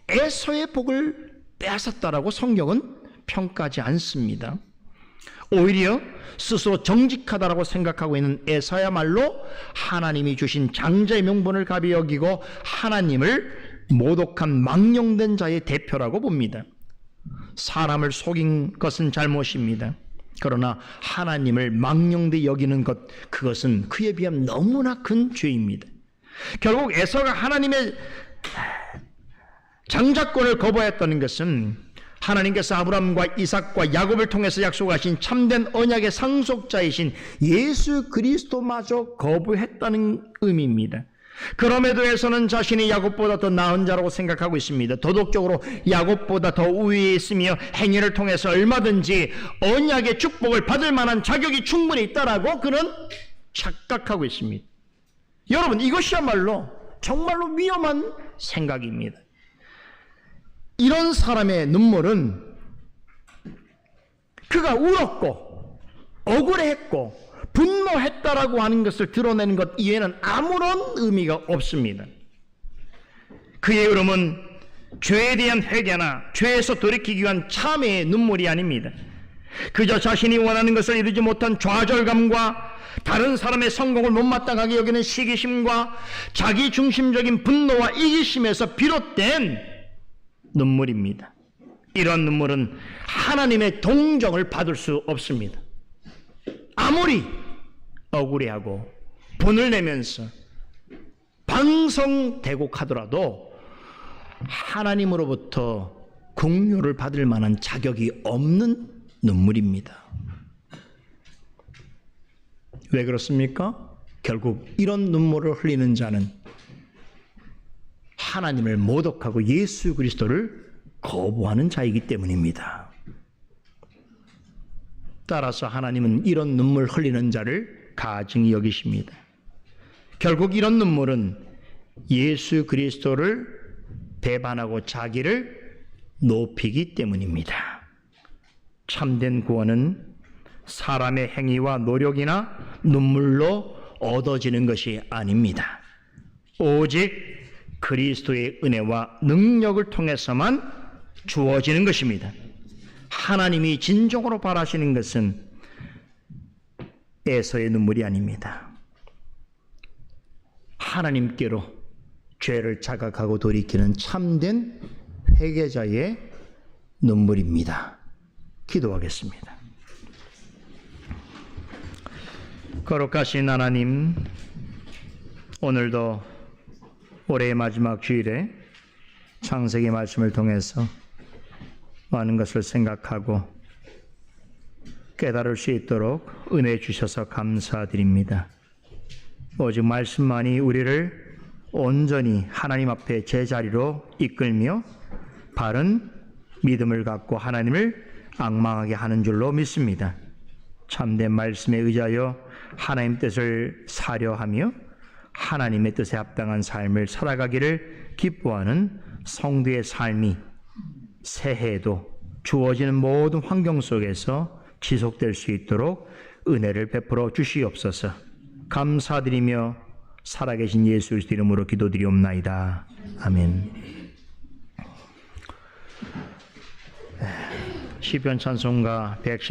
에서의 복을 빼앗았다라고 성경은 평가하지 않습니다. 오히려 스스로 정직하다라고 생각하고 있는 에서야말로 하나님이 주신 장자의 명분을 가벼이 여기고 하나님을 모독한 망령된 자의 대표라고 봅니다. 사람을 속인 것은 잘못입니다. 그러나 하나님을 망령되이 여기는 것, 그것은 그에 비하면 너무나 큰 죄입니다. 결국 에서가 하나님의 장자권을 거부했다는 것은 하나님께서 아브라함과 이삭과 야곱을 통해서 약속하신 참된 언약의 상속자이신 예수 그리스도마저 거부했다는 의미입니다. 그럼에도 에서는 자신이 야곱보다 더 나은 자라고 생각하고 있습니다. 도덕적으로 야곱보다 더 우위에 있으며 행위를 통해서 얼마든지 언약의 축복을 받을 만한 자격이 충분히 있다라고 그는 착각하고 있습니다. 여러분 이것이야말로 정말로 위험한 생각입니다. 이런 사람의 눈물은 그가 울었고 억울했고 분노했다라고 하는 것을 드러내는 것 이외에는 아무런 의미가 없습니다. 그의 울음은 죄에 대한 회개나 죄에서 돌이키기 위한 참회의 눈물이 아닙니다. 그저 자신이 원하는 것을 이루지 못한 좌절감과 다른 사람의 성공을 못마땅하게 여기는 시기심과 자기중심적인 분노와 이기심에서 비롯된 눈물입니다. 이런 눈물은 하나님의 동정을 받을 수 없습니다. 아무리 억울해하고 분을 내면서 방성대곡하더라도 하나님으로부터 긍휼을 받을 만한 자격이 없는 눈물입니다. 왜 그렇습니까? 결국 이런 눈물을 흘리는 자는 하나님을 모독하고 예수 그리스도를 거부하는 자이기 때문입니다. 따라서 하나님은 이런 눈물 흘리는 자를 가증히 여기십니다. 결국 이런 눈물은 예수 그리스도를 배반하고 자기를 높이기 때문입니다. 참된 구원은 사람의 행위와 노력이나 눈물로 얻어지는 것이 아닙니다. 오직 그리스도의 은혜와 능력을 통해서만 주어지는 것입니다. 하나님이 진정으로 바라시는 것은 에서의 눈물이 아닙니다. 하나님께로 죄를 자각하고 돌이키는 참된 회개자의 눈물입니다. 기도하겠습니다. 거룩하신 하나님, 오늘도 올해의 마지막 주일에 창세기 말씀을 통해서 많은 것을 생각하고 깨달을 수 있도록 은혜 주셔서 감사드립니다. 오직 말씀만이 우리를 온전히 하나님 앞에 제자리로 이끌며 바른 믿음을 갖고 하나님을 앙망하게 하는 줄로 믿습니다. 참된 말씀에 의지하여 하나님 뜻을 사려하며 하나님의 뜻에 합당한 삶을 살아가기를 기뻐하는 성도의 삶이 새해에도 주어지는 모든 환경 속에서 지속될 수 있도록 은혜를 베풀어 주시옵소서. 감사드리며 살아계신 예수 그리스도 이름으로 기도드리옵나이다. 아멘. 시편 찬송가 110